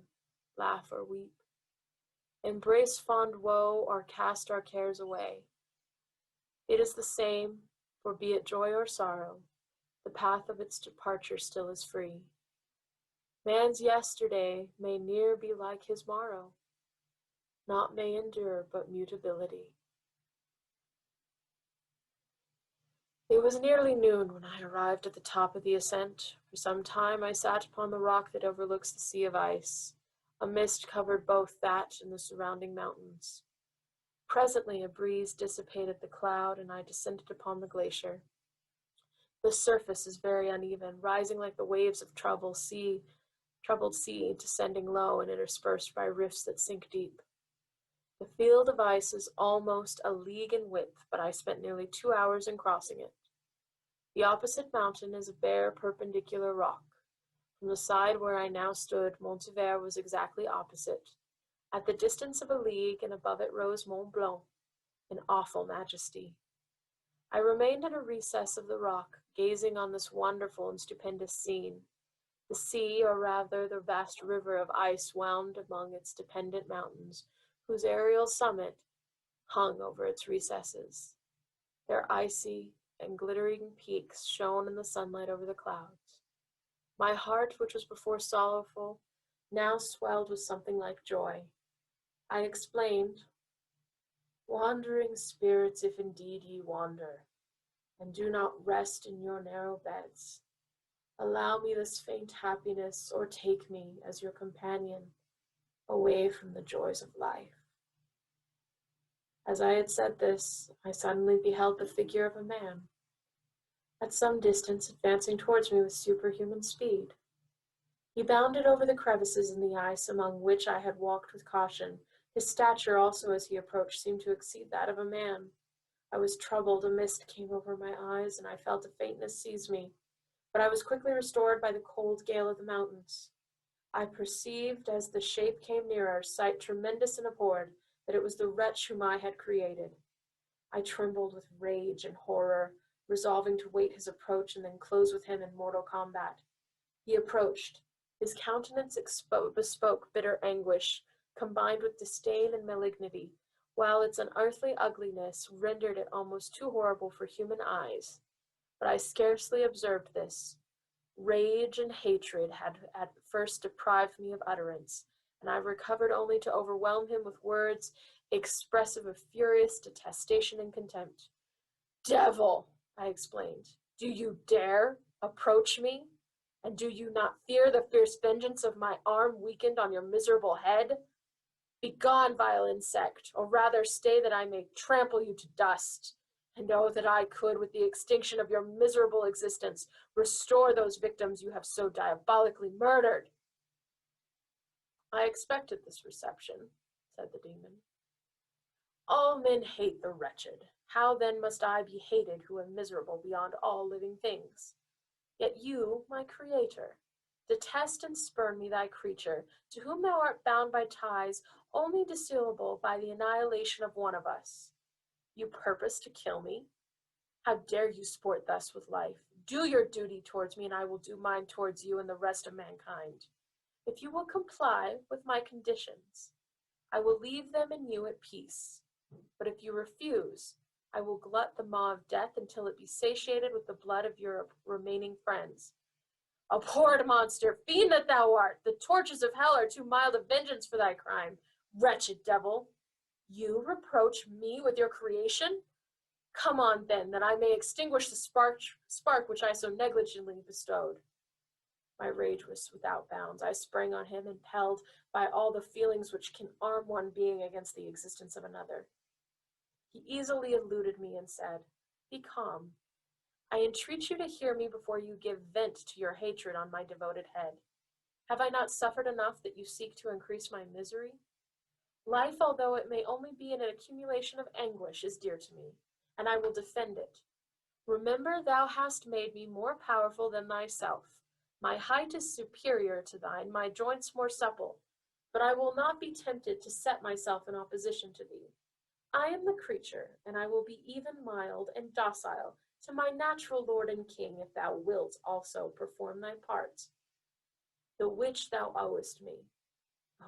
Speaker 1: laugh or weep. Embrace fond woe or cast our cares away. It is the same, for be it joy or sorrow, the path of its departure still is free. Man's yesterday may near be like his morrow, naught may endure but mutability. It was nearly noon when I arrived at the top of the ascent. For some time I sat upon the rock that overlooks the sea of ice. A mist covered both that and the surrounding mountains. Presently a breeze dissipated the cloud, and I descended upon the glacier. The surface is very uneven, rising like the waves of troubled sea, descending low and interspersed by rifts that sink deep. The field of ice is almost a league in width, but I spent nearly 2 hours in crossing it. The opposite mountain is a bare perpendicular rock. From the side where I now stood, Montvert was exactly opposite. At the distance of a league, and above it rose Mont Blanc, in awful majesty. I remained in a recess of the rock, gazing on this wonderful and stupendous scene. The sea, or rather the vast river of ice, wound among its dependent mountains, whose aerial summit hung over its recesses. Their icy and glittering peaks shone in the sunlight over the clouds. My heart, which was before sorrowful, now swelled with something like joy. I explained, "Wandering spirits, if indeed ye wander, and do not rest in your narrow beds, allow me this faint happiness, or take me as your companion away from the joys of life." As I had said this, I suddenly beheld the figure of a man, at some distance, advancing towards me with superhuman speed. He bounded over the crevices in the ice among which I had walked with caution. His stature also as he approached seemed to exceed that of a man. I was troubled, a mist came over my eyes, and I felt a faintness seize me, but I was quickly restored by the cold gale of the mountains. I perceived, as the shape came nearer, sight tremendous and abhorred, that it was the wretch whom I had created. I trembled with rage and horror, resolving to wait his approach and then close with him in mortal combat. He approached. His countenance bespoke bitter anguish, combined with disdain and malignity, while its unearthly ugliness rendered it almost too horrible for human eyes. But I scarcely observed this. Rage and hatred had at first deprived me of utterance, and I recovered only to overwhelm him with words expressive of furious detestation and contempt. "Devil!" I exclaimed. "Do you dare approach me? And do you not fear the fierce vengeance of my arm weakened on your miserable head? Begone, vile insect, or rather stay that I may trample you to dust. And oh, that I could, with the extinction of your miserable existence, restore those victims you have so diabolically murdered." "I expected this reception," said the demon. "All men hate the wretched. How then must I be hated who am miserable beyond all living things? Yet you, my creator, detest and spurn me, thy creature, to whom thou art bound by ties only dissoluble by the annihilation of one of us. You purpose to kill me? How dare you sport thus with life? Do your duty towards me, and I will do mine towards you and the rest of mankind. If you will comply with my conditions, I will leave them and you at peace. But if you refuse, I will glut the maw of death until it be satiated with the blood of your remaining friends. Abhorred monster, fiend that thou art, the torches of hell are too mild a vengeance for thy crime. Wretched devil, you reproach me with your creation? Come on, then, that I may extinguish the spark which I so negligently bestowed. My rage was without bounds. I sprang on him, impelled by all the feelings which can arm one being against the existence of another. He easily eluded me and said, "Be calm. I entreat you to hear me before you give vent to your hatred on my devoted head. Have I not suffered enough that you seek to increase my misery? Life, although it may only be an accumulation of anguish, is dear to me, and I will defend it. Remember, thou hast made me more powerful than thyself. My height is superior to thine, my joints more supple, but I will not be tempted to set myself in opposition to thee. I am the creature, and I will be even mild and docile to my natural lord and king, if thou wilt also perform thy part, the which thou owest me.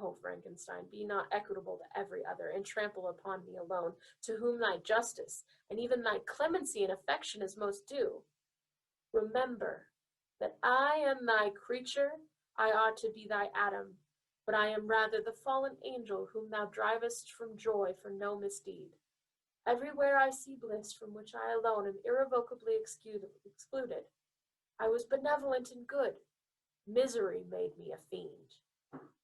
Speaker 1: O Frankenstein, be not equitable to every other, and trample upon me alone, to whom thy justice, and even thy clemency and affection is most due. Remember that I am thy creature, I ought to be thy Adam, but I am rather the fallen angel whom thou drivest from joy for no misdeed. Everywhere I see bliss from which I alone am irrevocably excluded. I was benevolent and good. Misery made me a fiend.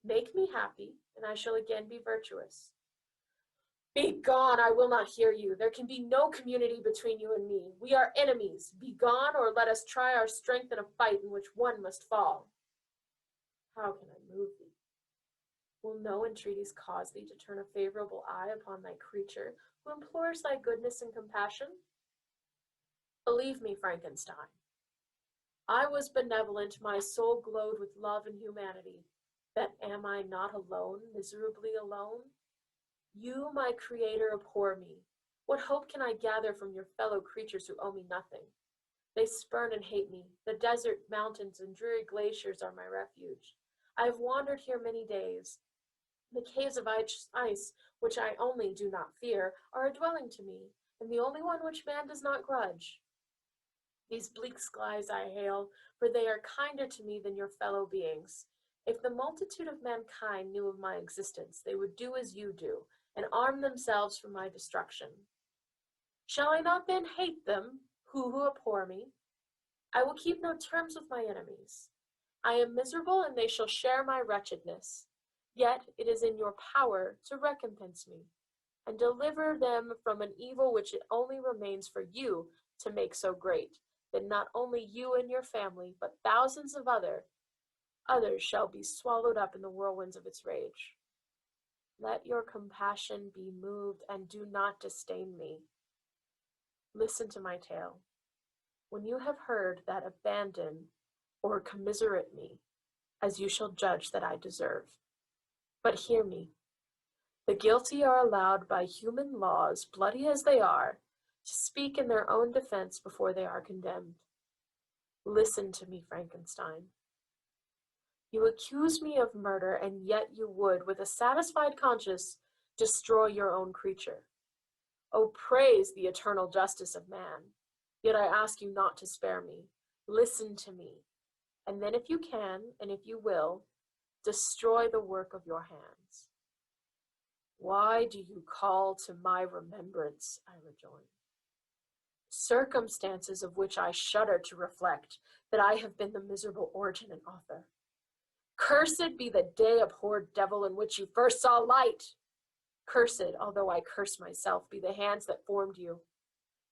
Speaker 1: Make me happy, and I shall again be virtuous. Begone, I will not hear you. There can be no community between you and me. We are enemies. Begone, or let us try our strength in a fight in which one must fall. How can I move thee? Will no entreaties cause thee to turn a favorable eye upon thy creature, who implores thy goodness and compassion? Believe me, Frankenstein, I was benevolent, my soul glowed with love and humanity. But am I not alone, miserably alone? You, my creator, abhor me. What hope can I gather from your fellow creatures who owe me nothing? They spurn and hate me. The desert, mountains, and dreary glaciers are my refuge. I have wandered here many days. The caves of ice, which I only do not fear, are a dwelling to me, and the only one which man does not grudge. These bleak skies I hail, for they are kinder to me than your fellow beings. If the multitude of mankind knew of my existence, they would do as you do, and arm themselves for my destruction. Shall I not then hate them, who abhor me? I will keep no terms with my enemies. I am miserable, and they shall share my wretchedness. Yet it is in your power to recompense me, and deliver them from an evil which it only remains for you to make so great, that not only you and your family, but thousands of others shall be swallowed up in the whirlwinds of its rage. Let your compassion be moved, and do not disdain me. Listen to my tale. When you have heard that, abandon or commiserate me, as you shall judge that I deserve. But hear me. The guilty are allowed by human laws, bloody as they are, to speak in their own defense before they are condemned. Listen to me, Frankenstein. You accuse me of murder, and yet you would, with a satisfied conscience, destroy your own creature. Oh, praise the eternal justice of man. Yet I ask you not to spare me. Listen to me, and then if you can, and if you will, destroy the work of your hands. Why do you call to my remembrance, I rejoined, circumstances of which I shudder to reflect, that I have been the miserable origin and author? Cursed be the day, abhorred devil, in which you first saw light. Cursed, although I curse myself, be the hands that formed you.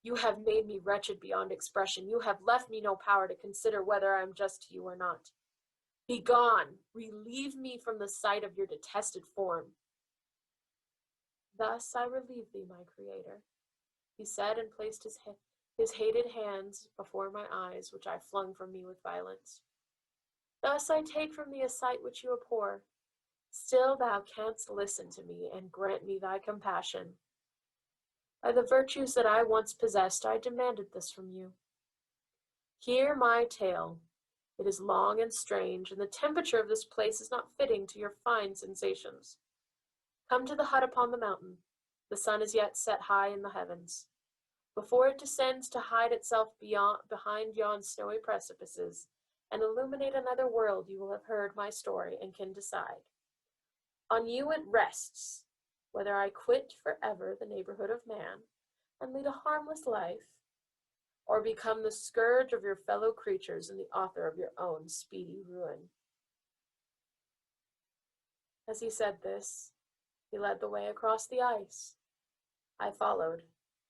Speaker 1: You have made me wretched beyond expression. You have left me no power to consider whether I am just to you or not. Begone, relieve me from the sight of your detested form. Thus I relieve thee, my creator, he said, and placed his hated hands before my eyes, which I flung from me with violence. Thus I take from thee a sight which you abhor. Still thou canst listen to me, and grant me thy compassion. By the virtues that I once possessed, I demanded this from you. Hear my tale. It is long and strange, and the temperature of this place is not fitting to your fine sensations. Come to the hut upon the mountain. The sun is yet set high in the heavens. Before it descends to hide itself behind yon snowy precipices, and illuminate another world, you will have heard my story and can decide. On you it rests, whether I quit forever the neighborhood of man, and lead a harmless life, or become the scourge of your fellow creatures and the author of your own speedy ruin." As he said this, he led the way across the ice. I followed.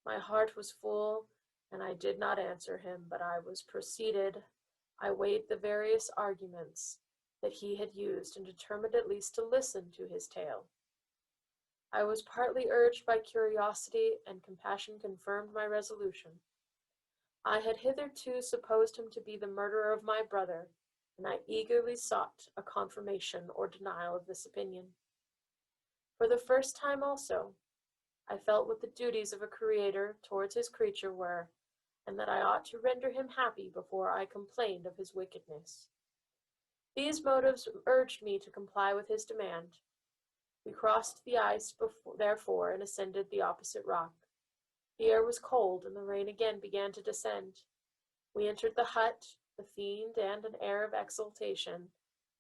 Speaker 1: My heart was full, and I did not answer him, but I was proceeded. I weighed the various arguments that he had used and determined at least to listen to his tale. I was partly urged by curiosity, and compassion confirmed my resolution. I had hitherto supposed him to be the murderer of my brother, and I eagerly sought a confirmation or denial of this opinion. For the first time also, I felt what the duties of a creator towards his creature were, and that I ought to render him happy before I complained of his wickedness. These motives urged me to comply with his demand. We crossed the ice, therefore, and ascended the opposite rock. The air was cold, and the rain again began to descend. We entered the hut, the fiend and an air of exultation,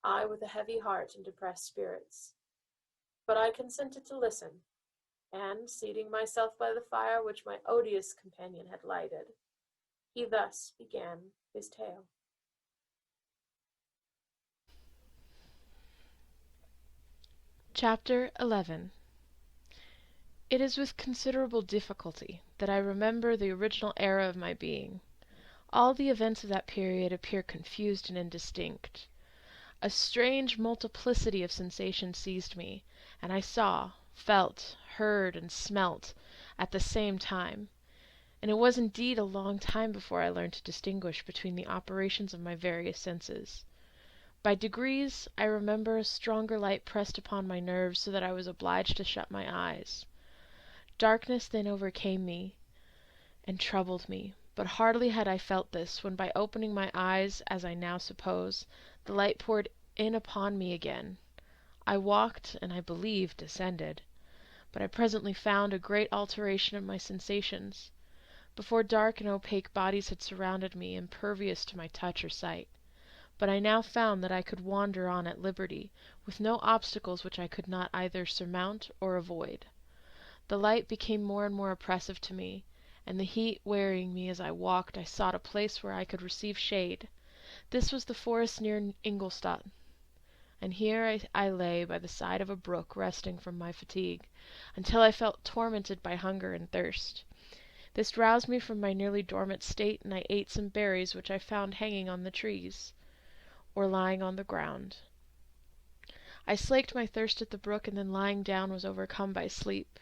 Speaker 1: I with a heavy heart and depressed spirits. But I consented to listen, and, seating myself by the fire which my odious companion had lighted, he thus began his tale.
Speaker 2: Chapter 11. It is with considerable difficulty that I remember the original era of my being. All the events of that period appear confused and indistinct. A strange multiplicity of sensations seized me, and I saw, felt, heard, and smelt at the same time, and it was indeed a long time before I learned to distinguish between the operations of my various senses. By degrees, I remember a stronger light pressed upon my nerves, so that I was obliged to shut my eyes. Darkness then overcame me and troubled me, but hardly had I felt this, when by opening my eyes, as I now suppose, the light poured in upon me again. I walked, and I believe descended, but I presently found a great alteration in my sensations. Before dark and opaque bodies had surrounded me, impervious to my touch or sight. But I now found that I could wander on at liberty, with no obstacles which I could not either surmount or avoid. The light became more and more oppressive to me, and the heat wearying me as I walked, I sought a place where I could receive shade. This was the forest near Ingolstadt, and here I lay by the side of a brook, resting from my fatigue, until I felt tormented by hunger and thirst. This roused me from my nearly dormant state, and I ate some berries which I found hanging on the trees, or lying on the ground. I slaked my thirst at the brook, and then lying down was overcome by sleep.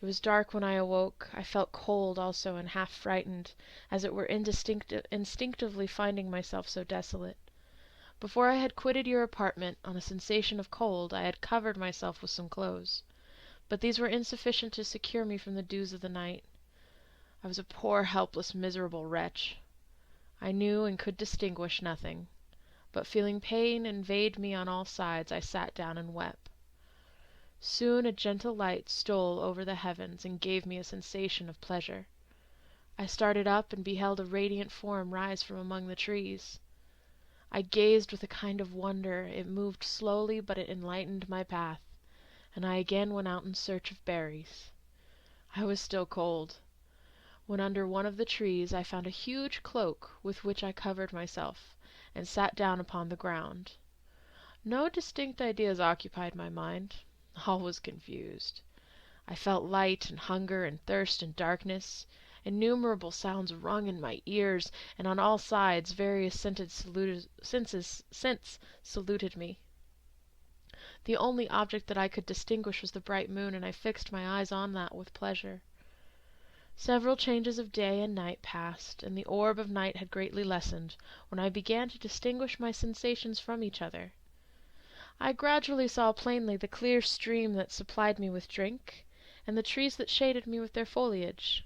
Speaker 2: It was dark when I awoke. I felt cold also, and half frightened, as it were instinctively finding myself so desolate. Before I had quitted your apartment, on a sensation of cold, I had covered myself with some clothes, but these were insufficient to secure me from the dews of the night. I was a poor, helpless, miserable wretch. I knew and could distinguish nothing, but feeling pain invade me on all sides, I sat down and wept. Soon a gentle light stole over the heavens, and gave me a sensation of pleasure. I started up, and beheld a radiant form rise from among the trees. I gazed with a kind of wonder. It moved slowly, but it enlightened my path, and I again went out in search of berries. I was still cold, when under one of the trees I found a huge cloak, with which I covered myself, and sat down upon the ground. No distinct ideas occupied my mind. All was confused. I felt light and hunger and thirst and darkness. Innumerable sounds rung in my ears, and on all sides various scents saluted me. The only object that I could distinguish was the bright moon, and I fixed my eyes on that with pleasure. Several changes of day and night passed, and the orb of night had greatly lessened, when I began to distinguish my sensations from each other. I gradually saw plainly the clear stream that supplied me with drink, and the trees that shaded me with their foliage.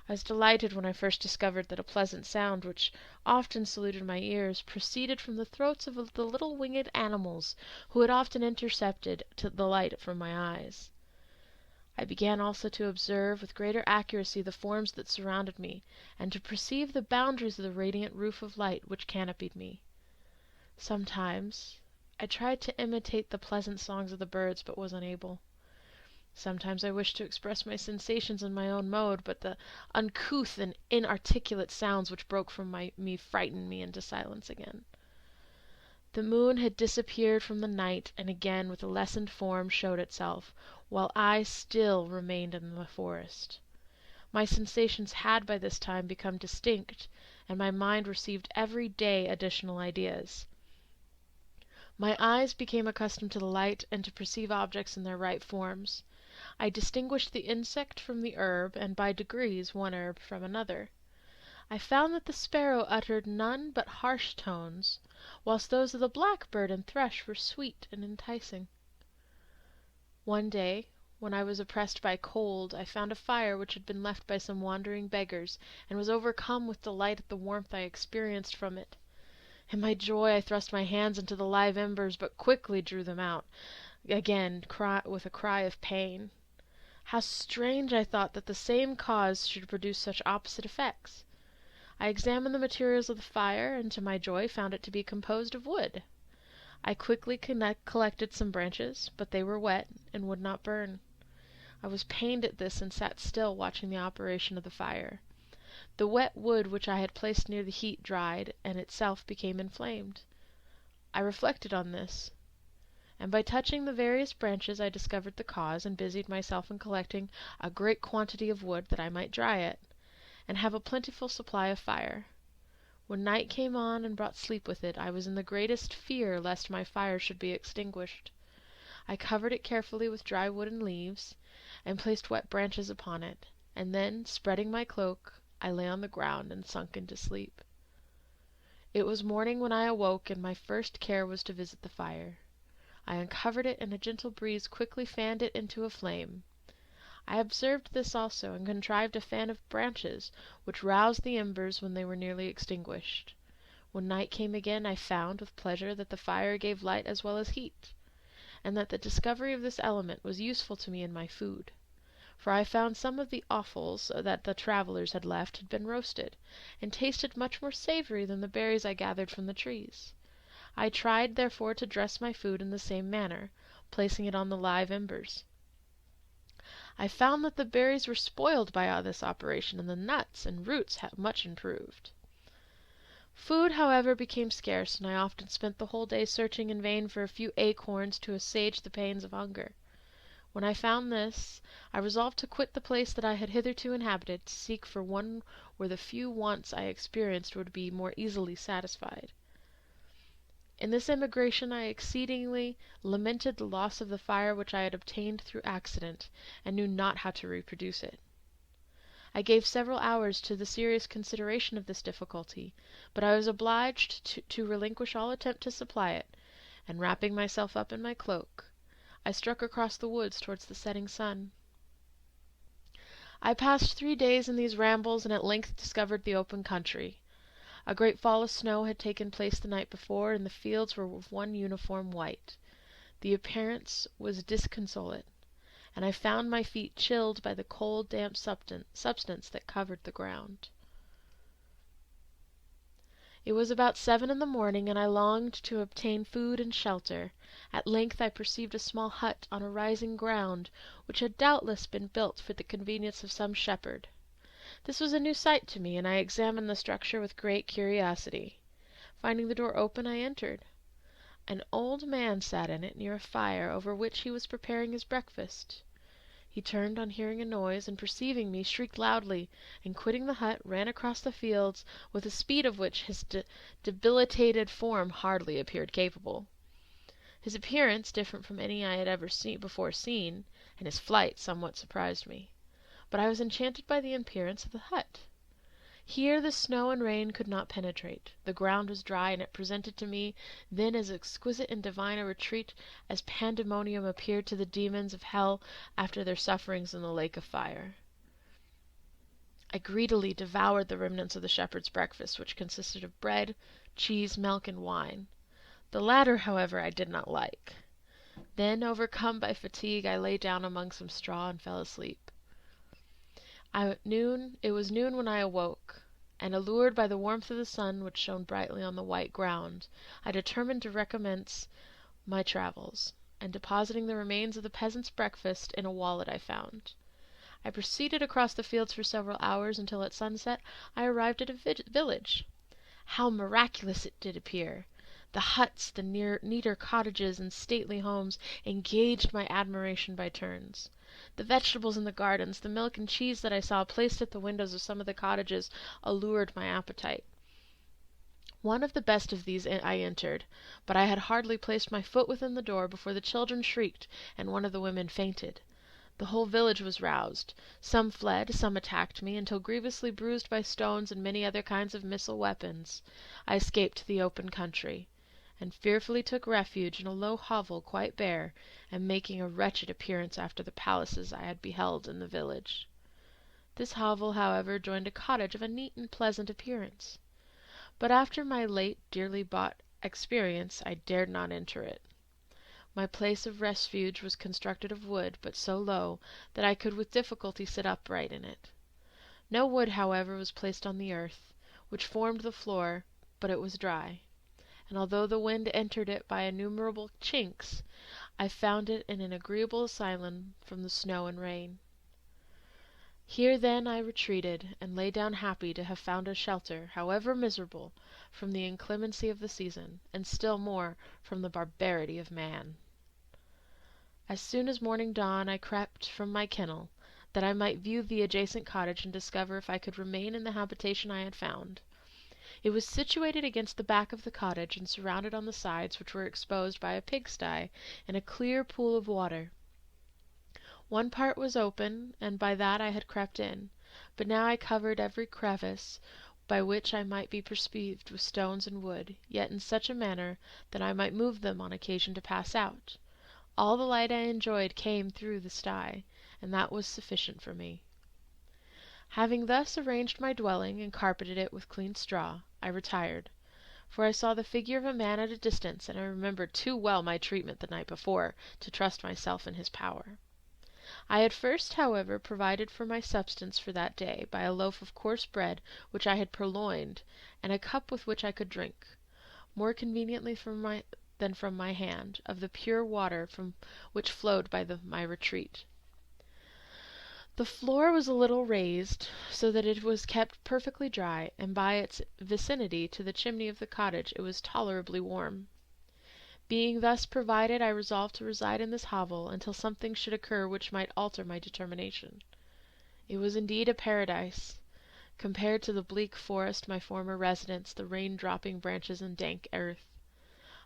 Speaker 2: I was delighted when I first discovered that a pleasant sound, which often saluted my ears, proceeded from the throats of the little winged animals who had often intercepted the light from my eyes. I began also to observe with greater accuracy the forms that surrounded me, and to perceive the boundaries of the radiant roof of light which canopied me. Sometimes I tried to imitate the pleasant songs of the birds, but was unable. Sometimes I wished to express my sensations in my own mode, but the uncouth and inarticulate sounds which broke from me frightened me into silence again. The moon had disappeared from the night, and again with a lessened form showed itself, while I still remained in the forest. My sensations had by this time become distinct, and my mind received every day additional ideas. My eyes became accustomed to the light, and to perceive objects in their right forms. I distinguished the insect from the herb, and by degrees one herb from another. I found that the sparrow uttered none but harsh tones, whilst those of the blackbird and thrush were sweet and enticing. One day, when I was oppressed by cold, I found a fire which had been left by some wandering beggars, and was overcome with delight at the warmth I experienced from it. In my joy I thrust my hands into the live embers, but quickly drew them out again with a cry of pain. How strange, I thought, that the same cause should produce such opposite effects. I examined the materials of the fire, and to my joy found it to be composed of wood. I quickly collected some branches, but they were wet, and would not burn. I was pained at this, and sat still, watching the operation of the fire. The wet wood which I had placed near the heat dried, and itself became inflamed. I reflected on this, and by touching the various branches I discovered the cause, and busied myself in collecting a great quantity of wood that I might dry it, and have a plentiful supply of fire. When night came on and brought sleep with it, I was in the greatest fear lest my fire should be extinguished. I covered it carefully with dry wood and leaves, and placed wet branches upon it, and then, spreading my cloak, I lay on the ground and sunk into sleep. It was morning when I awoke, and my first care was to visit the fire. I uncovered it, and a gentle breeze quickly fanned it into a flame. I observed this also, and contrived a fan of branches, which roused the embers when they were nearly extinguished. When night came again, I found, with pleasure, that the fire gave light as well as heat, and that the discovery of this element was useful to me in my food. For I found some of the offals that the travellers had left had been roasted, and tasted much more savoury than the berries I gathered from the trees. I tried, therefore, to dress my food in the same manner, placing it on the live embers. I found that the berries were spoiled by this operation, and the nuts and roots had much improved. Food, however, became scarce, and I often spent the whole day searching in vain for a few acorns to assuage the pains of hunger. When I found this, I resolved to quit the place that I had hitherto inhabited, to seek for one where the few wants I experienced would be more easily satisfied. In this emigration I exceedingly lamented the loss of the fire which I had obtained through accident, and knew not how to reproduce it. I gave several hours to the serious consideration of this difficulty, but I was obliged to relinquish all attempt to supply it, and wrapping myself up in my cloak, I struck across the woods towards the setting sun. I passed 3 days in these rambles, and at length discovered the open country. A great fall of snow had taken place the night before, and the fields were of one uniform white. The appearance was disconsolate, and I found my feet chilled by the cold, damp substance that covered the ground. It was about 7 in the morning, and I longed to obtain food and shelter. At length I perceived a small hut on a rising ground, which had doubtless been built for the convenience of some shepherd. This was a new sight to me, and I examined the structure with great curiosity. Finding the door open, I entered. An old man sat in it near a fire, over which he was preparing his breakfast. He turned on hearing a noise, and perceiving me, shrieked loudly, and quitting the hut, ran across the fields with a speed of which his debilitated form hardly appeared capable. His appearance, different from any I had ever before seen, and his flight somewhat surprised me. But I was enchanted by the appearance of the hut. Here the snow and rain could not penetrate. The ground was dry, and it presented to me then as exquisite and divine a retreat as pandemonium appeared to the demons of hell after their sufferings in the lake of fire. I greedily devoured the remnants of the shepherd's breakfast, which consisted of bread, cheese, milk, and wine. The latter, however, I did not like. Then, overcome by fatigue, I lay down among some straw and fell asleep. It was noon when I awoke, and allured by the warmth of the sun which shone brightly on the white ground, I determined to recommence my travels, and depositing the remains of the peasant's breakfast in a wallet I found. I proceeded across the fields for several hours until at sunset I arrived at a village. How miraculous it did appear! The huts, the neater cottages and stately homes engaged my admiration by turns. The vegetables in the gardens, the milk and cheese that I saw placed at the windows of some of the cottages allured my appetite. One of the best of these I entered, but I had hardly placed my foot within the door before the children shrieked and one of the women fainted. The whole village was roused. Some fled, some attacked me, until grievously bruised by stones and many other kinds of missile weapons, I escaped to the open country, and fearfully took refuge in a low hovel quite bare, and making a wretched appearance after the palaces I had beheld in the village. This hovel, however, joined a cottage of a neat and pleasant appearance. But after my late dearly bought experience, I dared not enter it. My place of refuge was constructed of wood, but so low that I could with difficulty sit upright in it. No wood, however, was placed on the earth, which formed the floor, but it was dry, and although the wind entered it by innumerable chinks, I found it an agreeable asylum from the snow and rain. Here then I retreated, and lay down happy to have found a shelter, however miserable, from the inclemency of the season, and still more from the barbarity of man. As soon as morning dawned I crept from my kennel, that I might view the adjacent cottage and discover if I could remain in the habitation I had found. It was situated against the back of the cottage, and surrounded on the sides, which were exposed by a pigsty and a clear pool of water. One part was open, and by that I had crept in, but now I covered every crevice by which I might be perceived with stones and wood, yet in such a manner that I might move them on occasion to pass out. All the light I enjoyed came through the sty, and that was sufficient for me. Having thus arranged my dwelling and carpeted it with clean straw, I retired, for I saw the figure of a man at a distance, and I remembered too well my treatment the night before to trust myself in his power. I had first, however, provided for my substance for that day by a loaf of coarse bread which I had purloined, and a cup with which I could drink, more conveniently than from my hand, of the pure water which flowed by my retreat. The floor was a little raised, so that it was kept perfectly dry, and by its vicinity to the chimney of the cottage it was tolerably warm. Being thus provided, I resolved to reside in this hovel until something should occur which might alter my determination. It was indeed a paradise, compared to the bleak forest, my former residence, the rain-dropping branches and dank earth.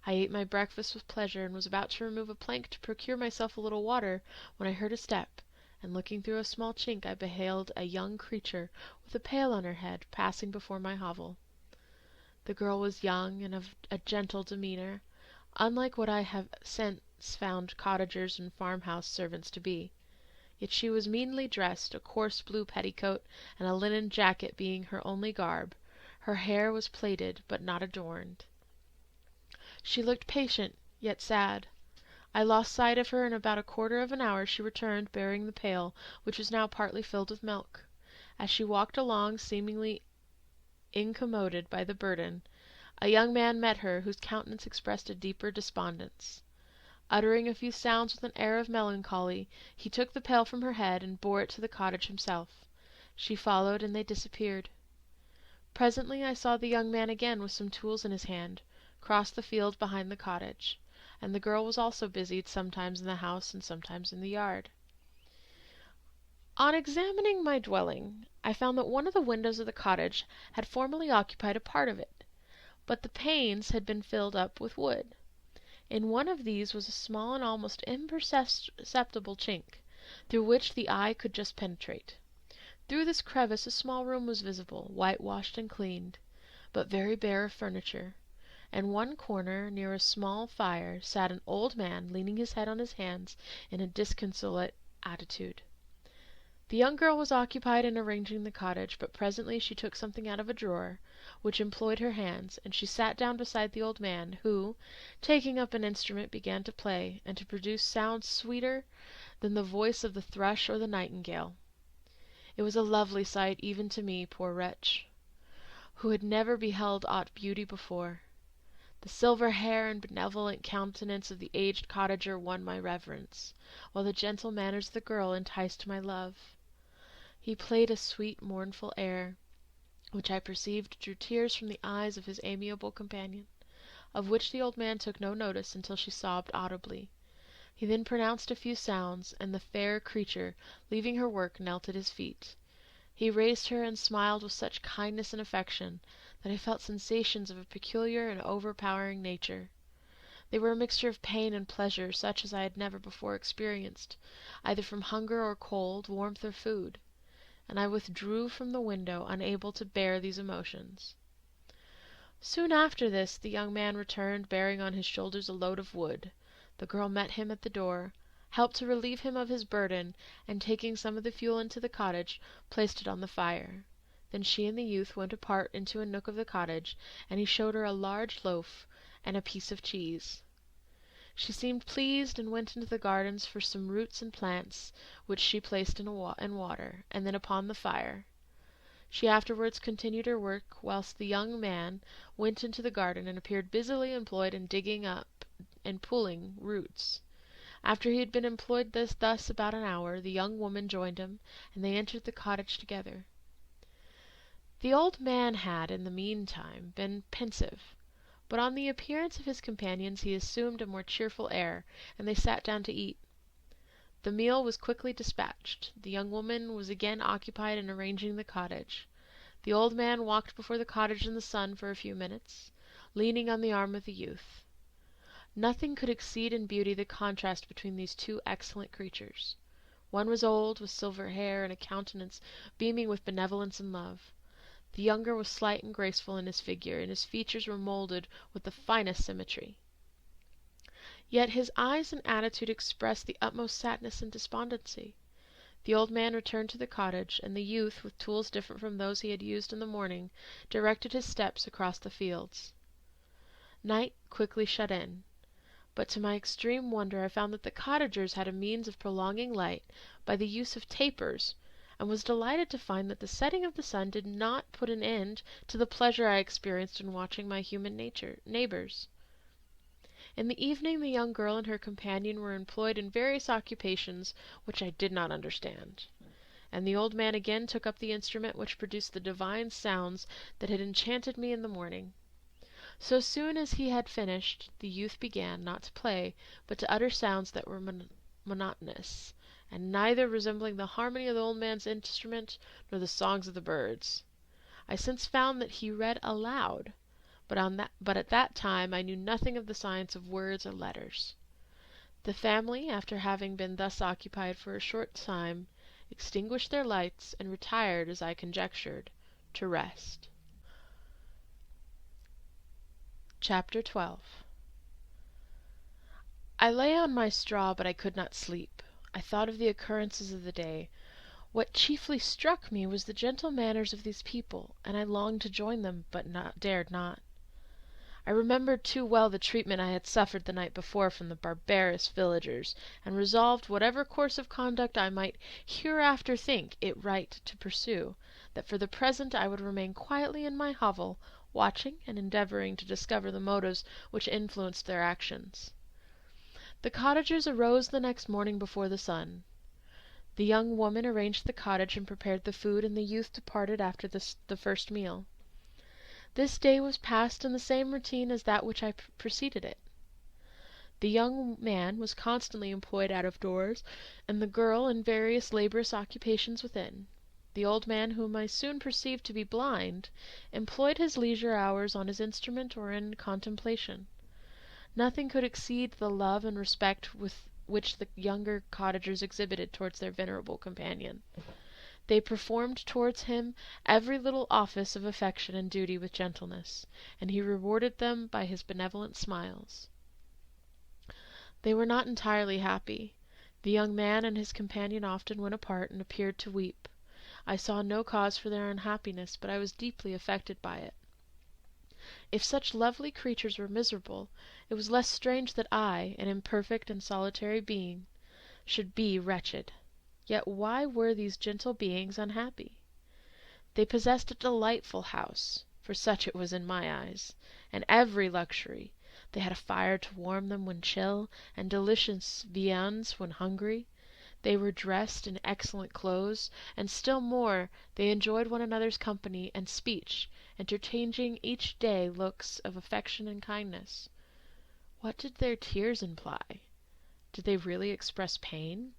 Speaker 2: I ate my breakfast with pleasure, and was about to remove a plank to procure myself a little water, when I heard a step, and looking through a small chink I beheld a young creature with a pail on her head passing before my hovel. The girl was young and of a gentle demeanour, unlike what I have since found cottagers and farmhouse servants to be. Yet she was meanly dressed, a coarse blue petticoat and a linen jacket being her only garb. Her hair was plaited, but not adorned. She looked patient, yet sad. I lost sight of her, and about a quarter of an hour she returned, bearing the pail, which was now partly filled with milk. As she walked along, seemingly incommoded by the burden, a young man met her, whose countenance expressed a deeper despondence. Uttering a few sounds with an air of melancholy, he took the pail from her head and bore it to the cottage himself. She followed, and they disappeared. Presently I saw the young man again with some tools in his hand, cross the field behind the cottage, and the girl was also busied sometimes in the house and sometimes in the yard. On examining my dwelling, I found that one of the windows of the cottage had formerly occupied a part of it, but the panes had been filled up with wood. In one of these was a small and almost imperceptible chink, through which the eye could just penetrate. Through this crevice a small room was visible, whitewashed and cleaned, but very bare of furniture. In one corner, near a small fire, sat an old man, leaning his head on his hands in a disconsolate attitude. The young girl was occupied in arranging the cottage, but presently she took something out of a drawer, which employed her hands, and she sat down beside the old man, who, taking up an instrument, began to play, and to produce sounds sweeter than the voice of the thrush or the nightingale. It was a lovely sight even to me, poor wretch, who had never beheld aught beauty before. The silver hair and benevolent countenance of the aged cottager won my reverence, while the gentle manners of the girl enticed my love. He played a sweet, mournful air, which I perceived drew tears from the eyes of his amiable companion, of which the old man took no notice until she sobbed audibly. He then pronounced a few sounds, and the fair creature, leaving her work, knelt at his feet. He raised her and smiled with such kindness and affection that I felt sensations of a peculiar and overpowering nature. They were a mixture of pain and pleasure such as I had never before experienced, either from hunger or cold, warmth or food, and I withdrew from the window, unable to bear these emotions. Soon after this the young man returned, bearing on his shoulders a load of wood. The girl met him at the door, helped to relieve him of his burden, and taking some of the fuel into the cottage, placed it on the fire. Then she and the youth went apart into a nook of the cottage, and he showed her a large loaf and a piece of cheese. She seemed pleased, and went into the gardens for some roots and plants, which she placed in water, and then upon the fire. She afterwards continued her work, whilst the young man went into the garden and appeared busily employed in digging up and pulling roots. After he had been employed thus about an hour, the young woman joined him, and they entered the cottage together. The old man had, in the meantime, been pensive, but on the appearance of his companions he assumed a more cheerful air, and they sat down to eat. The meal was quickly dispatched. The young woman was again occupied in arranging the cottage. The old man walked before the cottage in the sun for a few minutes, leaning on the arm of the youth. Nothing could exceed in beauty the contrast between these two excellent creatures. One was old, with silver hair and a countenance beaming with benevolence and love. The younger was slight and graceful in his figure, and his features were moulded with the finest symmetry. Yet his eyes and attitude expressed the utmost sadness and despondency. The old man returned to the cottage, and the youth, with tools different from those he had used in the morning, directed his steps across the fields. Night quickly shut in, but to my extreme wonder I found that the cottagers had a means of prolonging light by the use of tapers, and was delighted to find that the setting of the sun did not put an end to the pleasure I experienced in watching my human neighbours. In the evening the young girl and her companion were employed in various occupations which I did not understand, and the old man again took up the instrument which produced the divine sounds that had enchanted me in the morning. So soon as he had finished, the youth began, not to play, but to utter sounds that were monotonous, and neither resembling the harmony of the old man's instrument nor the songs of the birds. I since found that he read aloud, but at that time I knew nothing of the science of words or letters. The family, after having been thus occupied for a short time, extinguished their lights and retired, as I conjectured, to rest. Chapter 12. I lay on my straw, but I could not sleep. I thought of the occurrences of the day. What chiefly struck me was the gentle manners of these people, and I longed to join them, but dared not. I remembered too well the treatment I had suffered the night before from the barbarous villagers, and resolved, whatever course of conduct I might hereafter think it right to pursue, that for the present I would remain quietly in my hovel, watching and endeavouring to discover the motives which influenced their actions. The cottagers arose the next morning before the sun. The young woman arranged the cottage and prepared the food, and the youth departed after the first meal. This day was passed in the same routine as that which had preceded it. The young man was constantly employed out of doors, and the girl in various laborious occupations within. The old man, whom I soon perceived to be blind, employed his leisure hours on his instrument or in contemplation. Nothing could exceed the love and respect which the younger cottagers exhibited towards their venerable companion. They performed towards him every little office of affection and duty with gentleness, and he rewarded them by his benevolent smiles. They were not entirely happy. The young man and his companion often went apart and appeared to weep. I saw no cause for their unhappiness, but I was deeply affected by it. If such lovely creatures were miserable, it was less strange that I, an imperfect and solitary being, should be wretched. Yet why were these gentle beings unhappy? They possessed a delightful house, for such it was in my eyes, and every luxury. They had a fire to warm them when chill, and delicious viands when hungry. They were dressed in excellent clothes, and still more, they enjoyed one another's company and speech, interchanging each day looks of affection and kindness. What did their tears imply? Did they really express pain?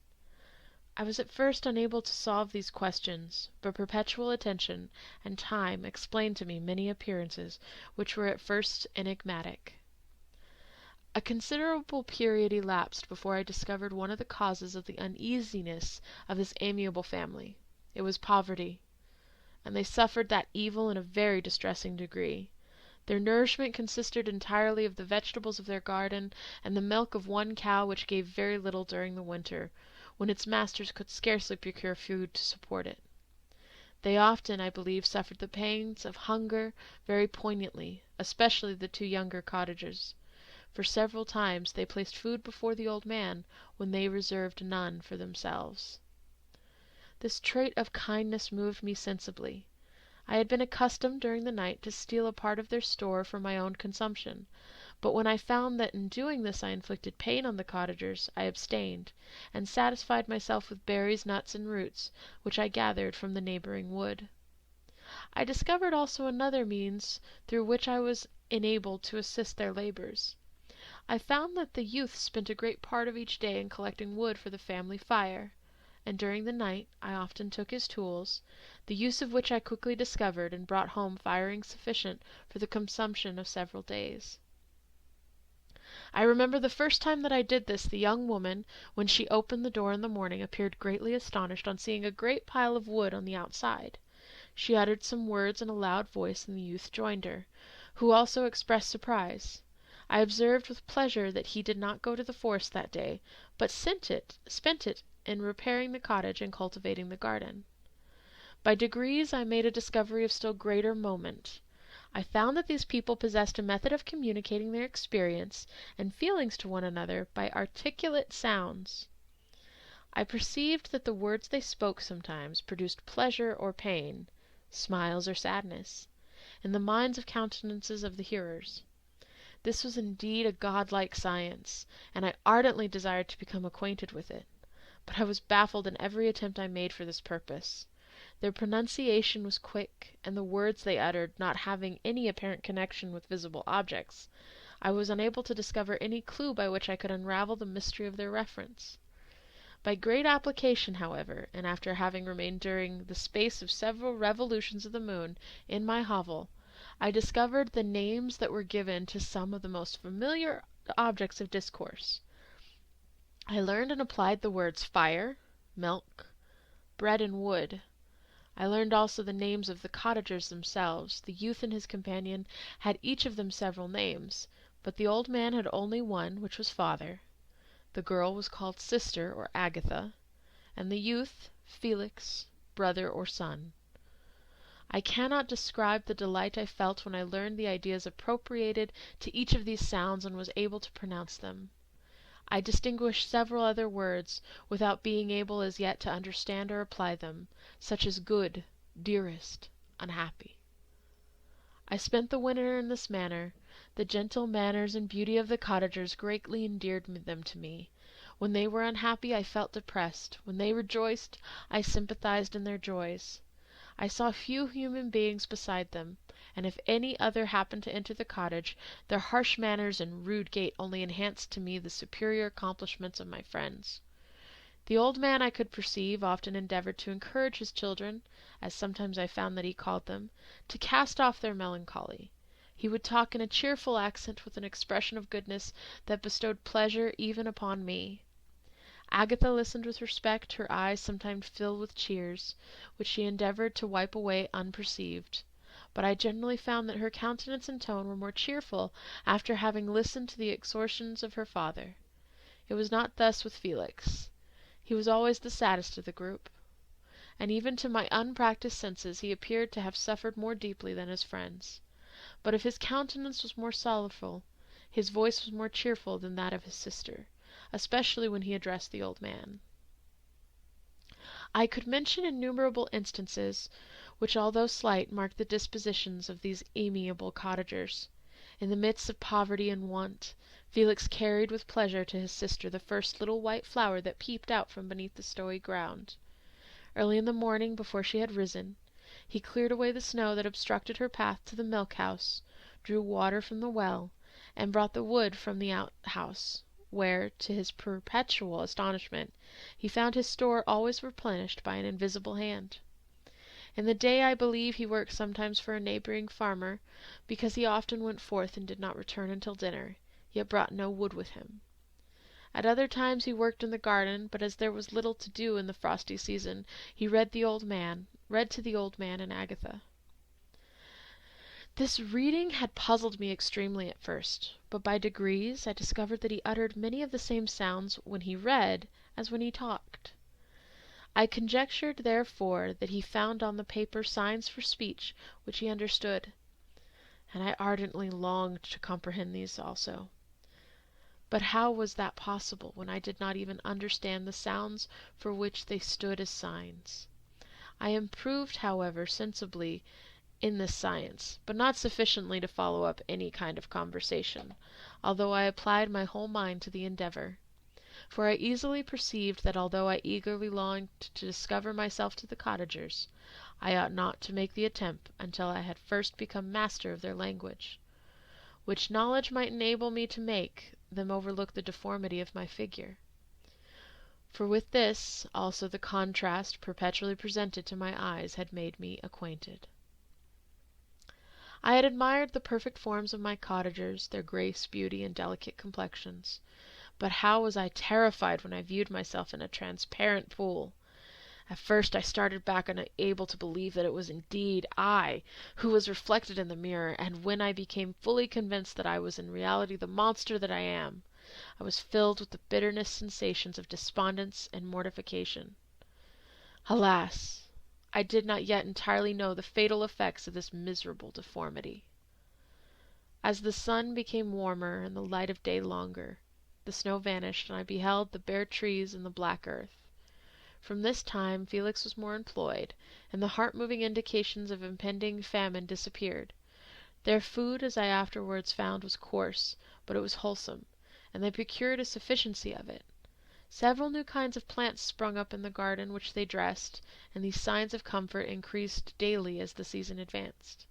Speaker 2: I was at first unable to solve these questions, but perpetual attention and time explained to me many appearances which were at first enigmatic. A considerable period elapsed before I discovered one of the causes of the uneasiness of this amiable family. It was poverty, and they suffered that evil in a very distressing degree. Their nourishment consisted entirely of the vegetables of their garden and the milk of one cow which gave very little during the winter, when its masters could scarcely procure food to support it. They often, I believe, suffered the pangs of hunger very poignantly, especially the two younger cottagers. For several times they placed food before the old man when they reserved none for themselves. This trait of kindness moved me sensibly. I had been accustomed during the night to steal a part of their store for my own consumption, but when I found that in doing this I inflicted pain on the cottagers, I abstained, and satisfied myself with berries, nuts, and roots, which I gathered from the neighbouring wood. I discovered also another means through which I was enabled to assist their labours. I found that the youth spent a great part of each day in collecting wood for the family fire, and during the night I often took his tools, the use of which I quickly discovered, and brought home firing sufficient for the consumption of several days. I remember the first time that I did this, the young woman, when she opened the door in the morning, appeared greatly astonished on seeing a great pile of wood on the outside. She uttered some words in a loud voice, and the youth joined her, who also expressed surprise. I observed with pleasure that he did not go to the forest that day, but spent it in repairing the cottage and cultivating the garden. By degrees I made a discovery of still greater moment. I found that these people possessed a method of communicating their experience and feelings to one another by articulate sounds. I perceived that the words they spoke sometimes produced pleasure or pain, smiles or sadness, in the minds and countenances of the hearers. This was indeed a godlike science, and I ardently desired to become acquainted with it. But I was baffled in every attempt I made for this purpose. Their pronunciation was quick, and the words they uttered not having any apparent connection with visible objects, I was unable to discover any clue by which I could unravel the mystery of their reference. By great application, however, and after having remained during the space of several revolutions of the moon in my hovel, I discovered the names that were given to some of the most familiar objects of discourse. I learned and applied the words fire, milk, bread, and wood. I learned also the names of the cottagers themselves. The youth and his companion had each of them several names, but the old man had only one, which was father. The girl was called sister or Agatha, and the youth Felix, brother or son. I cannot describe the delight I felt when I learned the ideas appropriated to each of these sounds and was able to pronounce them. I distinguished several other words, without being able as yet to understand or apply them, such as good, dearest, unhappy. I spent the winter in this manner. The gentle manners and beauty of the cottagers greatly endeared them to me. When they were unhappy, I felt depressed. When they rejoiced, I sympathized in their joys. I saw few human beings beside them, and if any other happened to enter the cottage, their harsh manners and rude gait only enhanced to me the superior accomplishments of my friends. The old man, I could perceive, often endeavoured to encourage his children, as sometimes I found that he called them, to cast off their melancholy. He would talk in a cheerful accent with an expression of goodness that bestowed pleasure even upon me. Agatha listened with respect, her eyes sometimes filled with tears, which she endeavoured to wipe away unperceived. But I generally found that her countenance and tone were more cheerful after having listened to the exhortations of her father. It was not thus with Felix. He was always the saddest of the group, and even to my unpractised senses he appeared to have suffered more deeply than his friends. But if his countenance was more sorrowful, his voice was more cheerful than that of his sister, especially when he addressed the old man. I could mention innumerable instances which, although slight, marked the dispositions of these amiable cottagers. In the midst of poverty and want, Felix carried with pleasure to his sister the first little white flower that peeped out from beneath the snowy ground. Early in the morning, before she had risen, he cleared away the snow that obstructed her path to the milk-house, drew water from the well, and brought the wood from the outhouse, where, to his perpetual astonishment, he found his store always replenished by an invisible hand. In the day I believe he worked sometimes for a neighbouring farmer, because he often went forth and did not return until dinner, yet brought no wood with him. At other times he worked in the garden, but as there was little to do in the frosty season, he read to the old man and Agatha. This reading had puzzled me extremely at first, but by degrees I discovered that he uttered many of the same sounds when he read as when he talked. I conjectured, therefore, that he found on the paper signs for speech which he understood, and I ardently longed to comprehend these also. But how was that possible when I did not even understand the sounds for which they stood as signs? I improved, however, sensibly in this science, but not sufficiently to follow up any kind of conversation, although I applied my whole mind to the endeavour. For I easily perceived that although I eagerly longed to discover myself to the cottagers, I ought not to make the attempt until I had first become master of their language, which knowledge might enable me to make them overlook the deformity of my figure. For with this also the contrast perpetually presented to my eyes had made me acquainted. I had admired the perfect forms of my cottagers, their grace, beauty, and delicate complexions. But how was I terrified when I viewed myself in a transparent pool! At first I started back, unable to believe that it was indeed I who was reflected in the mirror, and when I became fully convinced that I was in reality the monster that I am, I was filled with the bitterest sensations of despondence and mortification. Alas! I did not yet entirely know the fatal effects of this miserable deformity. As the sun became warmer and the light of day longer, the snow vanished, and I beheld the bare trees and the black earth. From this time Felix was more employed, and the heart-moving indications of impending famine disappeared. Their food, as I afterwards found, was coarse, but it was wholesome, and they procured a sufficiency of it. Several new kinds of plants sprung up in the garden, which they dressed, and these signs of comfort increased daily as the season advanced.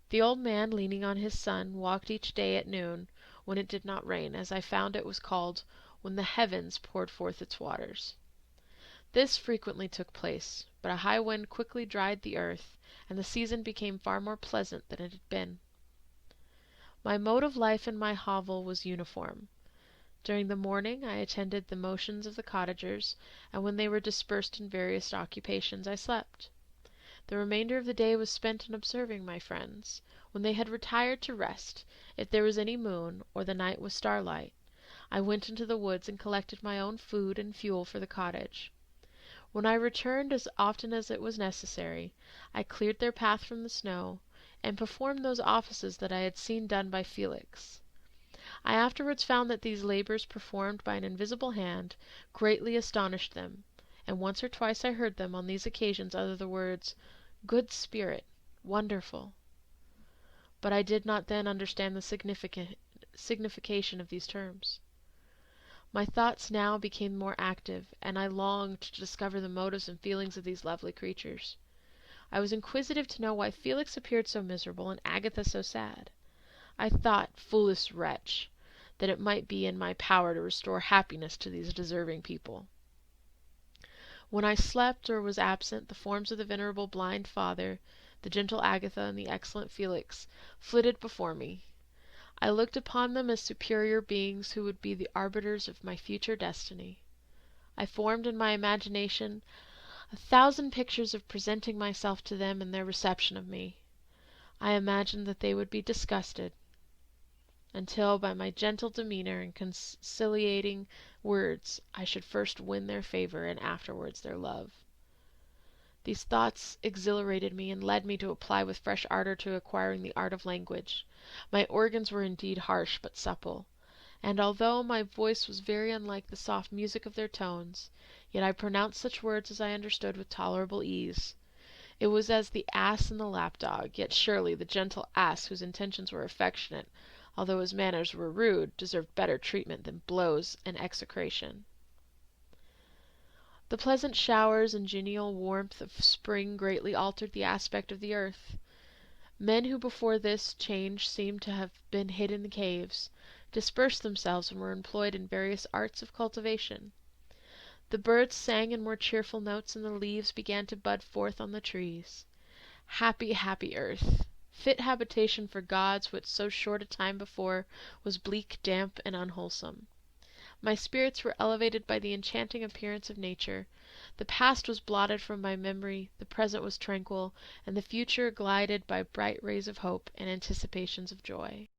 Speaker 2: The old man, leaning on his son, walked each day at noon, when it did not rain, as I found it was called, when the heavens poured forth its waters. This frequently took place, but a high wind quickly dried the earth, and the season became far more pleasant than it had been. My mode of life in my hovel was uniform. During the morning I attended the motions of the cottagers, and when they were dispersed in various occupations I slept. The remainder of the day was spent in observing my friends. When they had retired to rest, if there was any moon, or the night was starlight, I went into the woods and collected my own food and fuel for the cottage. When I returned as often as it was necessary, I cleared their path from the snow, and performed those offices that I had seen done by Felix. I afterwards found that these labours performed by an invisible hand greatly astonished them, and once or twice I heard them on these occasions utter the words, "Good spirit," "wonderful." But I did not then understand the signification of these terms. My thoughts now became more active, and I longed to discover the motives and feelings of these lovely creatures. I was inquisitive to know why Felix appeared so miserable and Agatha so sad. I thought, foolish wretch, that it might be in my power to restore happiness to these deserving people. When I slept or was absent, the forms of the venerable blind father, the gentle Agatha, and the excellent Felix flitted before me. I looked upon them as superior beings who would be the arbiters of my future destiny. I formed in my imagination 1,000 pictures of presenting myself to them and their reception of me. I imagined that they would be disgusted, until by my gentle demeanour and conciliating words I should first win their favour and afterwards their love. These thoughts exhilarated me and led me to apply with fresh ardour to acquiring the art of language. My organs were indeed harsh but supple, and although my voice was very unlike the soft music of their tones, yet I pronounced such words as I understood with tolerable ease. It was as the ass and the lapdog, yet surely the gentle ass whose intentions were affectionate, although his manners were rude, deserved better treatment than blows and execration. The pleasant showers and genial warmth of spring greatly altered the aspect of the earth. Men who before this change seemed to have been hid in the caves, dispersed themselves and were employed in various arts of cultivation. The birds sang in more cheerful notes, and the leaves began to bud forth on the trees. Happy, happy earth! Fit habitation for gods, which so short a time before was bleak, damp, and unwholesome. My spirits were elevated by the enchanting appearance of nature. The past was blotted from my memory, the present was tranquil, and the future glided by bright rays of hope and anticipations of joy.